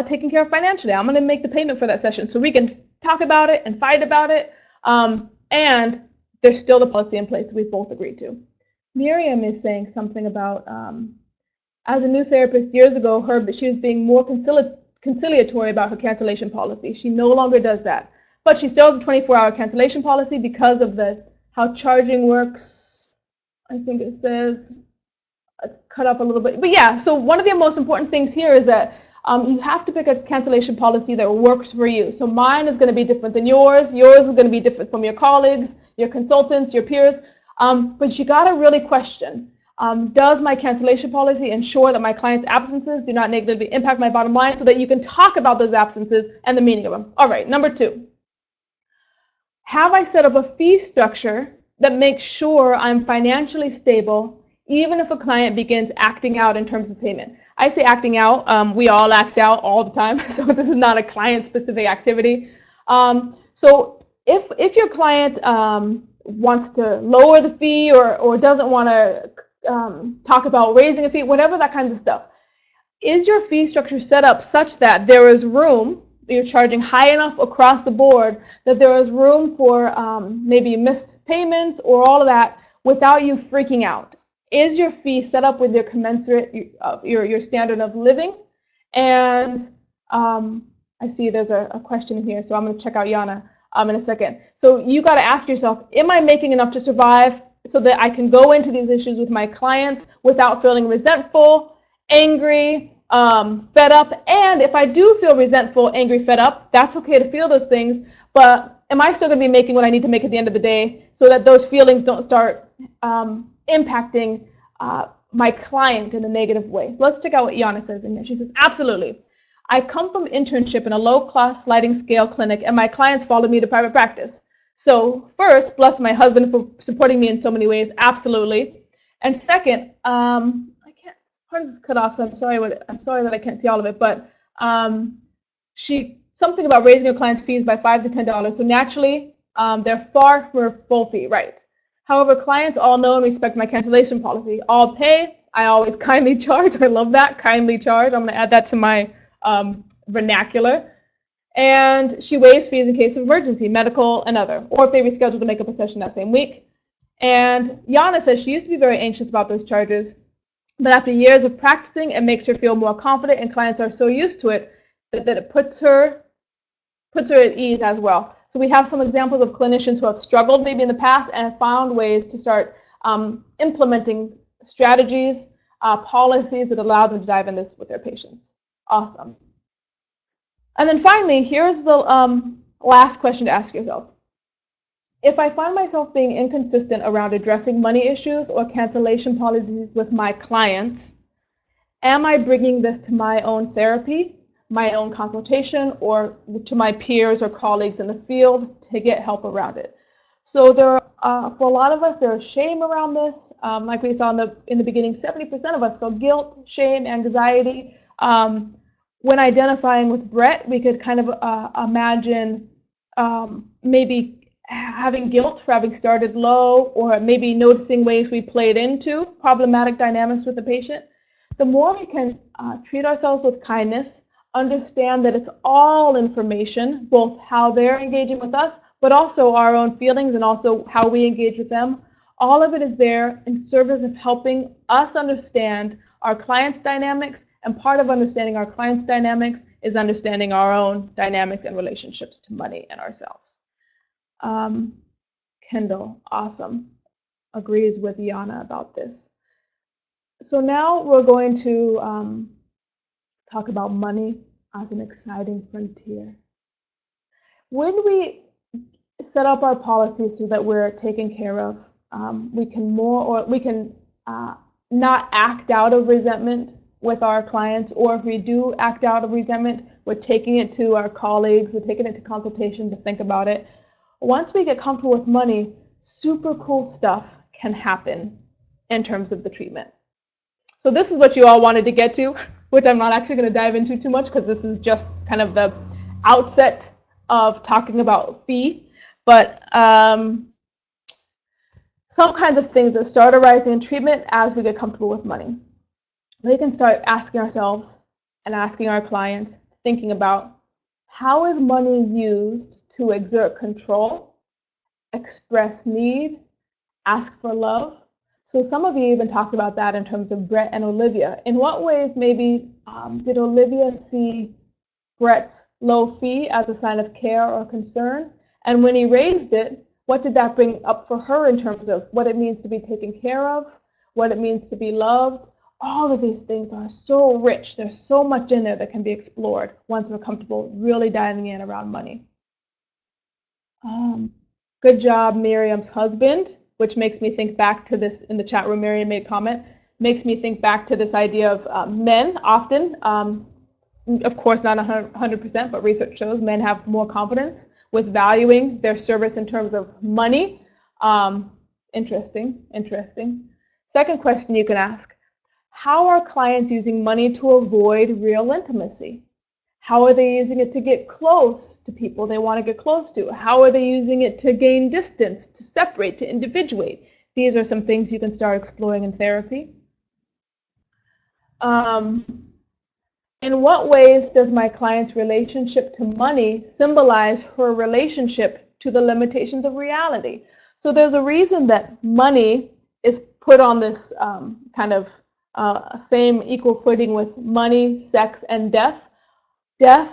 Speaker 2: taken care of financially. I'm going to make the payment for that session, so we can talk about it and fight about it, and there's still the policy in place we've both agreed to. Miriam is saying something about, as a new therapist years ago, heard that she was being more conciliatory about her cancellation policy. She no longer does that, but she still has a 24-hour cancellation policy because of how charging works. I think it says it's cut up a little bit, but yeah. So one of the most important things here is that you have to pick a cancellation policy that works for you. So mine is going to be different than yours. Yours is going to be different from your colleagues, your consultants, your peers. But you got to really question, does my cancellation policy ensure that my client's absences do not negatively impact my bottom line, so that you can talk about those absences and the meaning of them. All right, number 2. Have I set up a fee structure that makes sure I'm financially stable even if a client begins acting out in terms of payment? I say acting out, we all act out all the time, so this is not a client-specific activity. So if your client wants to lower the fee or doesn't want to talk about raising a fee, whatever that kind of stuff, is your fee structure set up such that there is room, you're charging high enough across the board that there is room for maybe missed payments or all of that without you freaking out? Is your fee set up with your commensurate, your standard of living? And I see there's a question here, so I'm going to check out Yana in a second. So you got to ask yourself, am I making enough to survive so that I can go into these issues with my clients without feeling resentful, angry, fed up? And if I do feel resentful, angry, fed up, that's okay to feel those things, but am I still going to be making what I need to make at the end of the day so that those feelings don't start impacting my client in a negative way? So let's check out what Yana says in here. She says, absolutely. I come from internship in a low-class sliding scale clinic, and my clients follow me to private practice. So first, bless my husband for supporting me in so many ways, absolutely. And second, I can't, part of this cut off, so I'm sorry that I can't see all of it, but something about raising your clients' fees by $5 to $10. So naturally, they're far from a full fee, right? However, clients all know and respect my cancellation policy. All pay, I always kindly charge. I love that, kindly charge. I'm going to add that to my vernacular. And she waives fees in case of emergency, medical and other, or if they reschedule to make up a session that same week. And Yana says she used to be very anxious about those charges, but after years of practicing, it makes her feel more confident, and clients are so used to it that it puts her at ease as well. So we have some examples of clinicians who have struggled maybe in the past and have found ways to start implementing strategies, policies that allow them to dive in this with their patients. Awesome. And then finally, here's the last question to ask yourself. If I find myself being inconsistent around addressing money issues or cancellation policies with my clients, am I bringing this to my own therapy, my own consultation, or to my peers or colleagues in the field to get help around it? So there, for a lot of us, there's shame around this. Like we saw in the beginning, 70% of us feel guilt, shame, anxiety. When identifying with Brett, we could kind of imagine maybe having guilt for having started low, or maybe noticing ways we played into problematic dynamics with the patient. The more we can treat ourselves with kindness, understand that it's all information, both how they're engaging with us, but also our own feelings and also how we engage with them. All of it is there in service of helping us understand our clients' dynamics, and part of understanding our clients' dynamics is understanding our own dynamics and relationships to money and ourselves. Kendall, awesome, agrees with Yana about this. So now we're going to talk about money as an exciting frontier. When we set up our policies so that we're taken care of, we can not act out of resentment with our clients, or if we do act out of resentment, we're taking it to our colleagues, we're taking it to consultation to think about it. Once we get comfortable with money, super cool stuff can happen in terms of the treatment. So this is what you all wanted to get to, which I'm not actually going to dive into too much because this is just kind of the outset of talking about fee. But some kinds of things that start arising in treatment as we get comfortable with money. We can start asking ourselves and asking our clients, thinking about, how is money used to exert control, express need, ask for love? So some of you even talked about that in terms of Brett and Olivia. In what ways maybe did Olivia see Brett's low fee as a sign of care or concern? And when he raised it, what did that bring up for her in terms of what it means to be taken care of, what it means to be loved? All of these things are so rich. There's so much in there that can be explored once we're comfortable really diving in around money. Good job, Miriam's husband, which makes me think back to this in the chat room. Miriam made a comment, makes me think back to this idea of men often, of course not 100%, but research shows men have more confidence with valuing their service in terms of money. Interesting. Second question you can ask, how are clients using money to avoid real intimacy? How are they using it to get close to people they want to get close to? How are they using it to gain distance, to separate, to individuate? These are some things you can start exploring in therapy. In what ways does my client's relationship to money symbolize her relationship to the limitations of reality? So there's a reason that money is put on this kind of same equal footing with money, sex, and death. Death,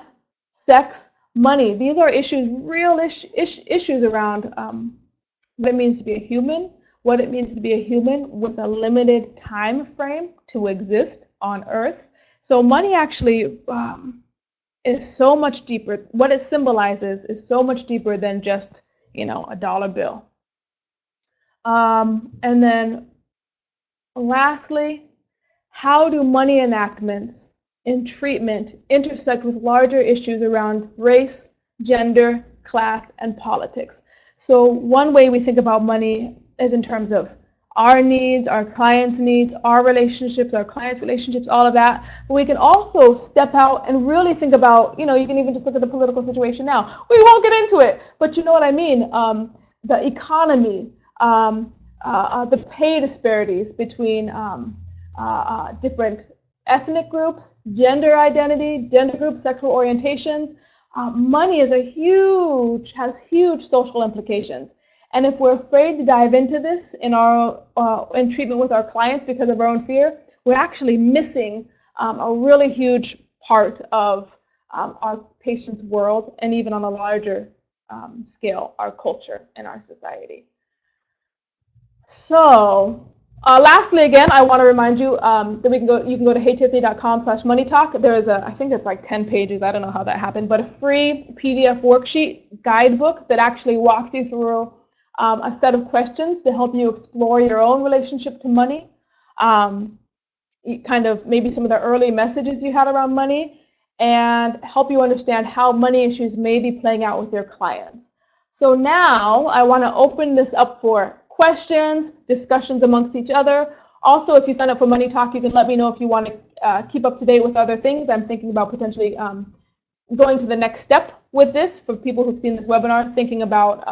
Speaker 2: sex, money. These are issues, real issues around what it means to be a human, what it means to be a human with a limited time frame to exist on Earth. So money actually is so much deeper. What it symbolizes is so much deeper than just, a dollar bill. And then lastly, how do money enactments in treatment intersect with larger issues around race, gender, class, and politics? So one way we think about money is in terms of our needs, our clients' needs, our relationships, our clients' relationships, all of that. But we can also step out and really think about, you can even just look at the political situation now. We won't get into it, but you know what I mean. The economy, the pay disparities between different ethnic groups, gender identity, gender groups, sexual orientations. Money is has huge social implications. And if we're afraid to dive into this in treatment with our clients because of our own fear, we're actually missing a really huge part of our patient's world, and even on a larger scale, our culture, and our society. So, lastly, again, I want to remind you that you can go to heytiffany.com/moneytalk. There is I think it's like 10 pages, I don't know how that happened, but a free PDF worksheet guidebook that actually walks you through a set of questions to help you explore your own relationship to money, kind of maybe some of the early messages you had around money, and help you understand how money issues may be playing out with your clients. So now I want to open this up for questions, discussions amongst each other. Also, if you sign up for Money Talk, you can let me know if you want to keep up to date with other things. I'm thinking about potentially going to the next step with this for people who've seen this webinar, thinking about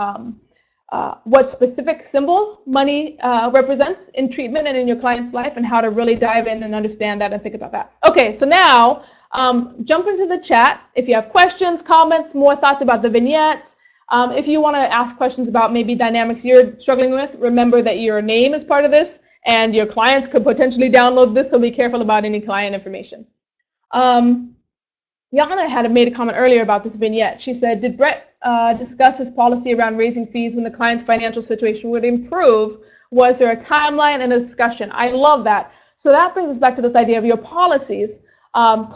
Speaker 2: what specific symbols money represents in treatment and in your client's life, and how to really dive in and understand that and think about that. Okay, so now jump into the chat if you have questions, comments, more thoughts about the vignettes. If you want to ask questions about maybe dynamics you're struggling with, remember that your name is part of this, and your clients could potentially download this, so be careful about any client information. Yana had made a comment earlier about this vignette. She said, did Brett discuss his policy around raising fees when the client's financial situation would improve? Was there a timeline and a discussion? I love that. So that brings us back to this idea of your policies.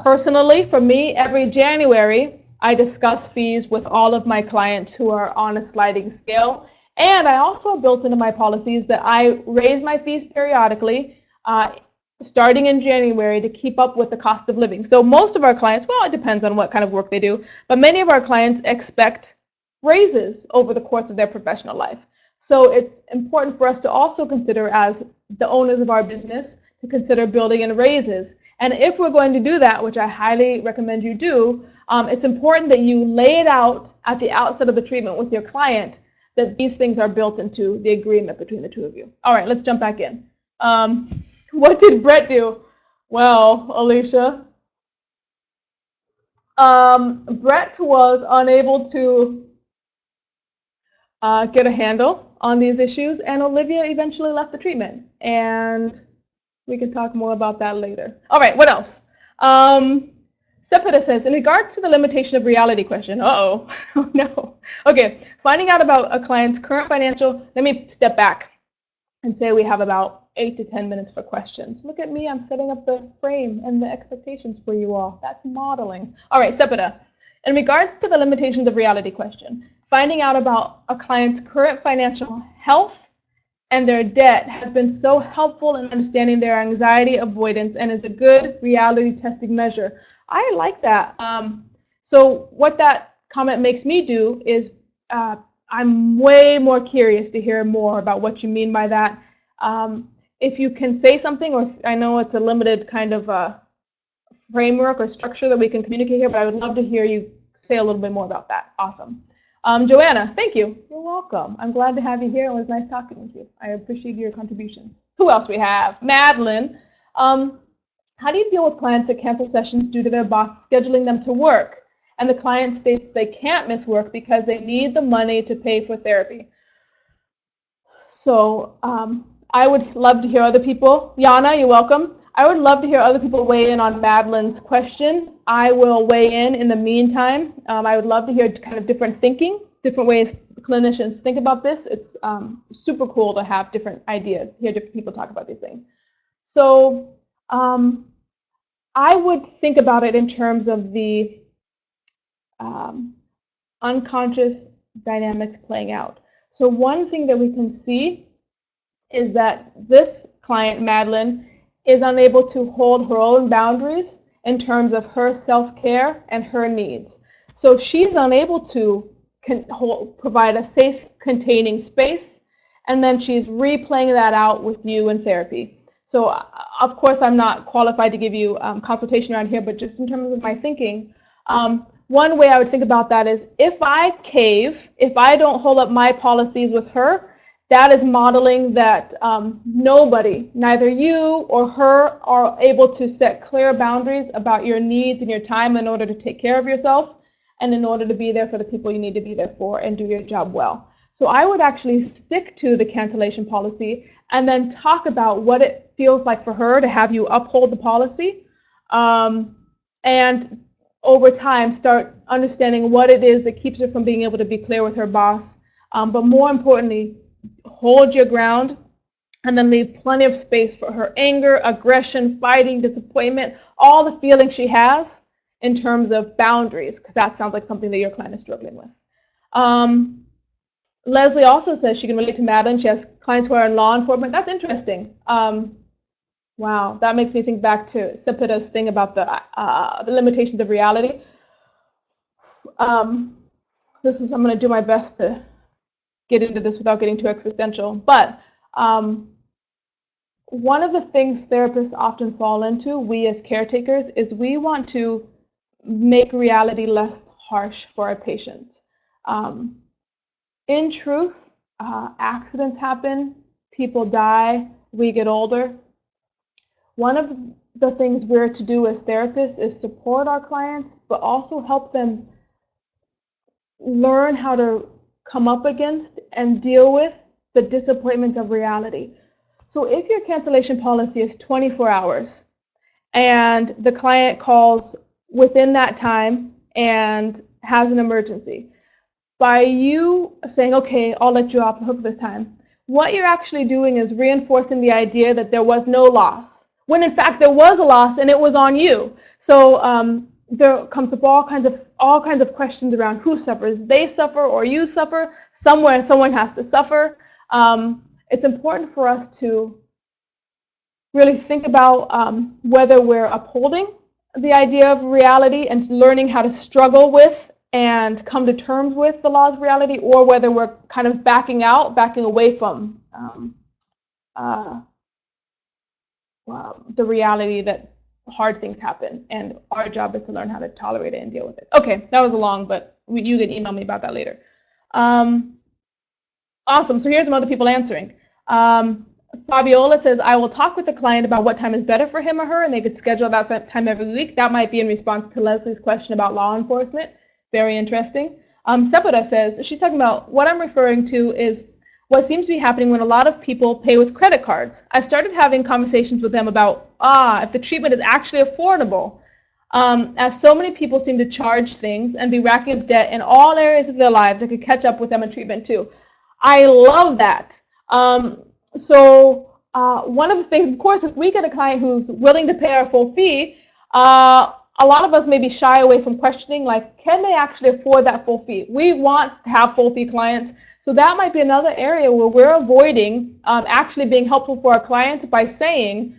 Speaker 2: Personally, for me, every January, I discuss fees with all of my clients who are on a sliding scale. And I also built into my policies that I raise my fees periodically, starting in January, to keep up with the cost of living. So most of our clients, well, it depends on what kind of work they do, but many of our clients expect raises over the course of their professional life. So it's important for us to also consider, as the owners of our business, to consider building in raises. And if we're going to do that, which I highly recommend you do, it's important that you lay it out at the outset of the treatment with your client, that these things are built into the agreement between the two of you. All right, let's jump back in. What did Brett do? Well, Alicia, Brett was unable to get a handle on these issues, and Olivia eventually left the treatment. And we can talk more about that later. All right, what else? Sepida says, in regards to the limitation of reality question, oh no. Okay, finding out about a client's current financial, let me step back and say we have about 8 to 10 minutes for questions. Look at me, I'm setting up the frame and the expectations for you all. That's modeling. All right, Sepida, in regards to the limitations of reality question, finding out about a client's current financial health and their debt has been so helpful in understanding their anxiety avoidance and is a good reality testing measure. I like that. So what that comment makes me do is I'm way more curious to hear more about what you mean by that. If you can say something, or I know it's a limited kind of framework or structure that we can communicate here, but I would love to hear you say a little bit more about that. Awesome. Joanna, thank you. You're welcome. I'm glad to have you here. It was nice talking with you. I appreciate your contributions. Who else we have? Madeline. How do you deal with clients that cancel sessions due to their boss scheduling them to work, and the client states they can't miss work because they need the money to pay for therapy? So I would love to hear other people. Yana, you're welcome. I would love to hear other people weigh in on Madeline's question. I will weigh in the meantime. I would love to hear kind of different thinking, different ways clinicians think about this. It's super cool to have different ideas, hear different people talk about these things. So I would think about it in terms of the unconscious dynamics playing out. So one thing that we can see is that this client, Madeline, is unable to hold her own boundaries in terms of her self-care and her needs. So she's unable to provide a safe, containing space, and then she's replaying that out with you in therapy. So, of course, I'm not qualified to give you consultation around here, but just in terms of my thinking, one way I would think about that is if I cave, if I don't hold up my policies with her, that is modeling that nobody, neither you or her, are able to set clear boundaries about your needs and your time in order to take care of yourself and in order to be there for the people you need to be there for and do your job well. So I would actually stick to the cancellation policy and then talk about what it feels like for her to have you uphold the policy, and over time, start understanding what it is that keeps her from being able to be clear with her boss. But more importantly, hold your ground and then leave plenty of space for her anger, aggression, fighting, disappointment, all the feelings she has in terms of boundaries, because that sounds like something that your client is struggling with. Leslie also says she can relate to Madeline. She has clients who are in law enforcement. That's interesting. Wow, that makes me think back to Sepidah's thing about the limitations of reality. I'm going to do my best to get into this without getting too existential. But one of the things therapists often fall into, we as caretakers, is we want to make reality less harsh for our patients. In truth, accidents happen, people die, we get older. One of the things we're to do as therapists is support our clients, but also help them learn how to come up against and deal with the disappointments of reality. So if your cancellation policy is 24 hours and the client calls within that time and has an emergency, by you saying, okay, I'll let you off the hook this time, what you're actually doing is reinforcing the idea that there was no loss, when in fact there was a loss and it was on you. So there comes up all kinds of questions around who suffers. They suffer or you suffer. Somewhere someone has to suffer. It's important for us to really think about whether we're upholding the idea of reality and learning how to struggle with and come to terms with the laws of reality, or whether we're kind of backing away from the reality that hard things happen, and our job is to learn how to tolerate it and deal with it. Okay, that was long, but you can email me about that later. Awesome, so here's some other people answering. Fabiola says, I will talk with the client about what time is better for him or her, and they could schedule that time every week. That might be in response to Leslie's question about law enforcement. Very interesting. Sepidah says, she's talking about what I'm referring to is what seems to be happening when a lot of people pay with credit cards. I've started having conversations with them about, if the treatment is actually affordable, as so many people seem to charge things and be racking up debt in all areas of their lives that could catch up with them in treatment too. I love that. So one of the things, of course, if we get a client who's willing to pay our full fee, a lot of us maybe shy away from questioning, like, can they actually afford that full fee? We want to have full fee clients. So that might be another area where we're avoiding actually being helpful for our clients by saying,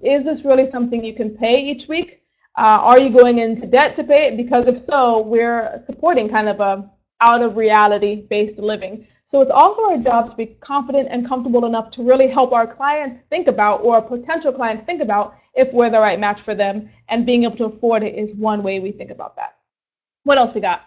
Speaker 2: is this really something you can pay each week? Are you going into debt to pay it? Because if so, we're supporting kind of a out of reality based living. So it's also our job to be confident and comfortable enough to really help our clients think about, or a potential client think about, if we're the right match for them, and being able to afford it is one way we think about that. What else we got?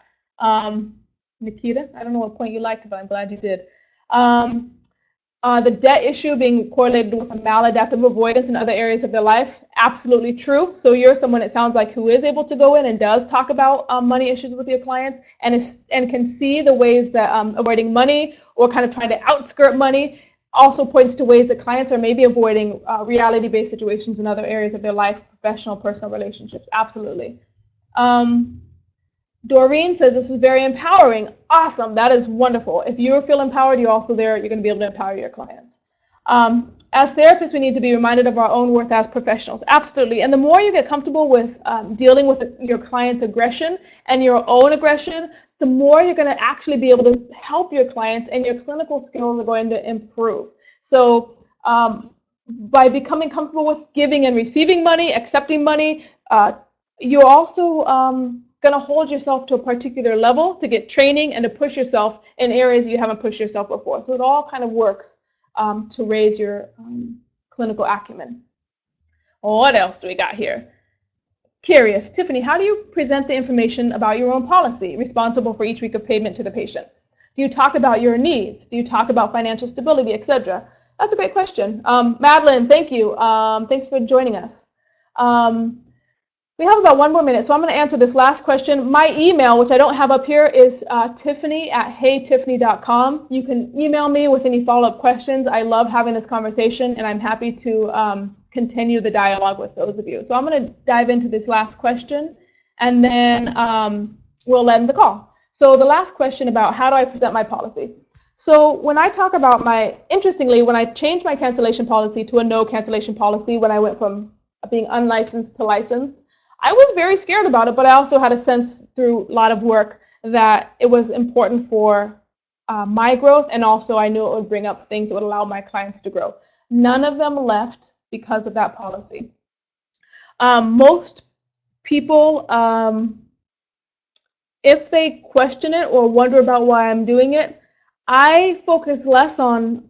Speaker 2: Nikita, I don't know what point you liked, but I'm glad you did. The debt issue being correlated with a maladaptive avoidance in other areas of their life, absolutely true. So you're someone, it sounds like, who is able to go in and does talk about money issues with your clients, and can see the ways that avoiding money or kind of trying to outskirt money also points to ways that clients are maybe avoiding reality-based situations in other areas of their life, professional, personal relationships. Absolutely. Doreen says, this is very empowering. Awesome. That is wonderful. If you feel empowered, you're also there. You're going to be able to empower your clients. As therapists, we need to be reminded of our own worth as professionals. Absolutely. And the more you get comfortable with dealing with your client's aggression and your own aggression, the more you're going to actually be able to help your clients, and your clinical skills are going to improve. So by becoming comfortable with giving and receiving money, accepting money, you're also going to hold yourself to a particular level to get training and to push yourself in areas you haven't pushed yourself before. So it all kind of works to raise your clinical acumen. What else do we got here? Curious, Tiffany, how do you present the information about your own policy responsible for each week of payment to the patient? Do you talk about your needs? Do you talk about financial stability, etc.? That's a great question. Madeline, thank you. Thanks for joining us. We have about 1 more minute, so I'm going to answer this last question. My email, which I don't have up here, is tiffany@heytiffany.com. You can email me with any follow-up questions. I love having this conversation, and I'm happy to continue the dialogue with those of you. So I'm going to dive into this last question, and then we'll end the call. So the last question about how do I present my policy? So when I talk about interestingly, when I changed my cancellation policy to a no cancellation policy, when I went from being unlicensed to licensed, I was very scared about it, but I also had a sense through a lot of work that it was important for my growth, and also I knew it would bring up things that would allow my clients to grow. None of them left because of that policy. Most people, if they question it or wonder about why I'm doing it, I focus less on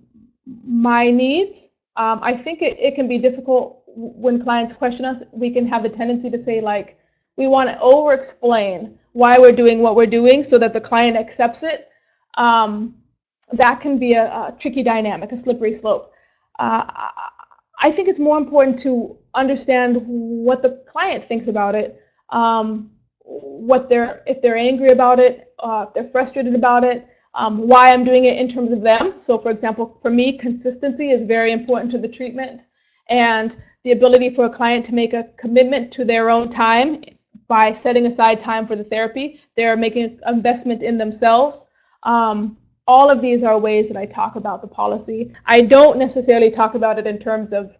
Speaker 2: my needs. I think it can be difficult when clients question us. We can have the tendency to say, like, we want to over-explain why we're doing what we're doing so that the client accepts it. That can be a tricky dynamic, a slippery slope. I think it's more important to understand what the client thinks about it, if they're angry about it, if they're frustrated about it, why I'm doing it in terms of them. So for example, for me, consistency is very important to the treatment, and the ability for a client to make a commitment to their own time by setting aside time for the therapy. They're making an investment in themselves. All of these are ways that I talk about the policy. I don't necessarily talk about it in terms of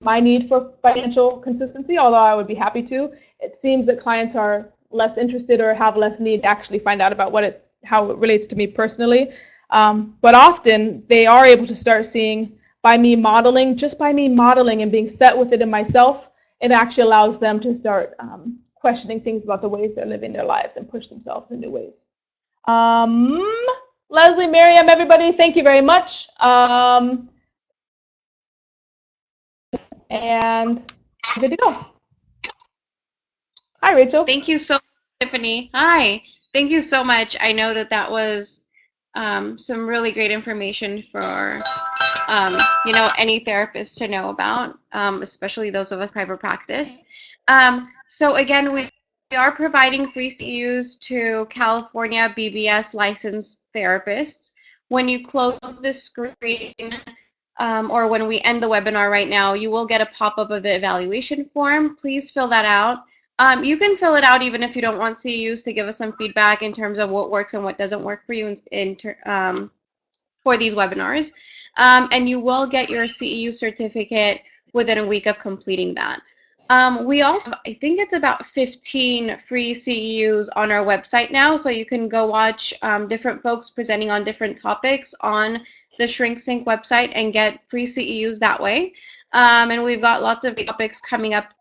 Speaker 2: my need for financial consistency, although I would be happy to. It seems that clients are less interested or have less need to actually find out about how it relates to me personally. But often they are able to start seeing just by me modeling and being set with it in myself, it actually allows them to start questioning things about the ways they're living their lives and push themselves in new ways. Leslie, Miriam, everybody, thank you very much. And good to go. Hi, Rachel.
Speaker 1: Thank you so much, Tiffany. Hi. Thank you so much. I know that was some really great information for any therapist to know about, especially those of us in private practice. So again, we are providing free CEUs to California BBS licensed therapists. When you close the screen, or when we end the webinar right now, you will get a pop-up of the evaluation form. Please fill that out. You can fill it out even if you don't want CEUs to give us some feedback in terms of what works and what doesn't work for you for these webinars. And you will get your CEU certificate within a week of completing that. We also, I think it's about 15 free CEUs on our website now, so you can go watch different folks presenting on different topics on the ShrinkSync website and get free CEUs that way. And we've got lots of topics coming up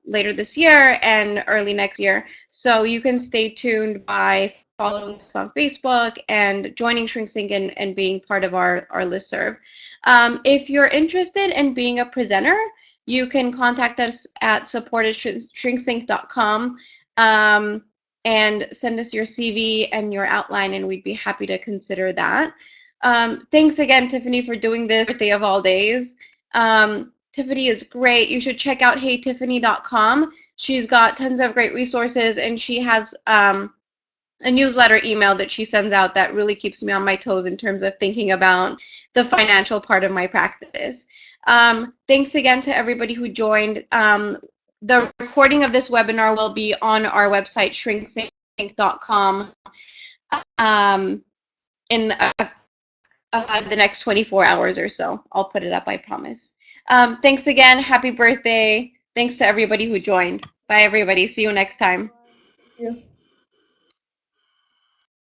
Speaker 1: later this year and early next year. So you can stay tuned by following us on Facebook and joining ShrinkSync and being part of our listserv. If you're interested in being a presenter, you can contact us at support@shrinksync.com and send us your CV and your outline, and we'd be happy to consider that. Thanks again, Tiffany, for doing this birthday of all days. Tiffany is great. You should check out heytiffany.com. She's got tons of great resources, and she has a newsletter email that she sends out that really keeps me on my toes in terms of thinking about the financial part of my practice. Thanks again to everybody who joined. The recording of this webinar will be on our website, shrinksync.com, in the next 24 hours or so. I'll put it up, I promise. Thanks again. Happy birthday. Thanks to everybody who joined. Bye, everybody. See you next time.
Speaker 2: Thank you.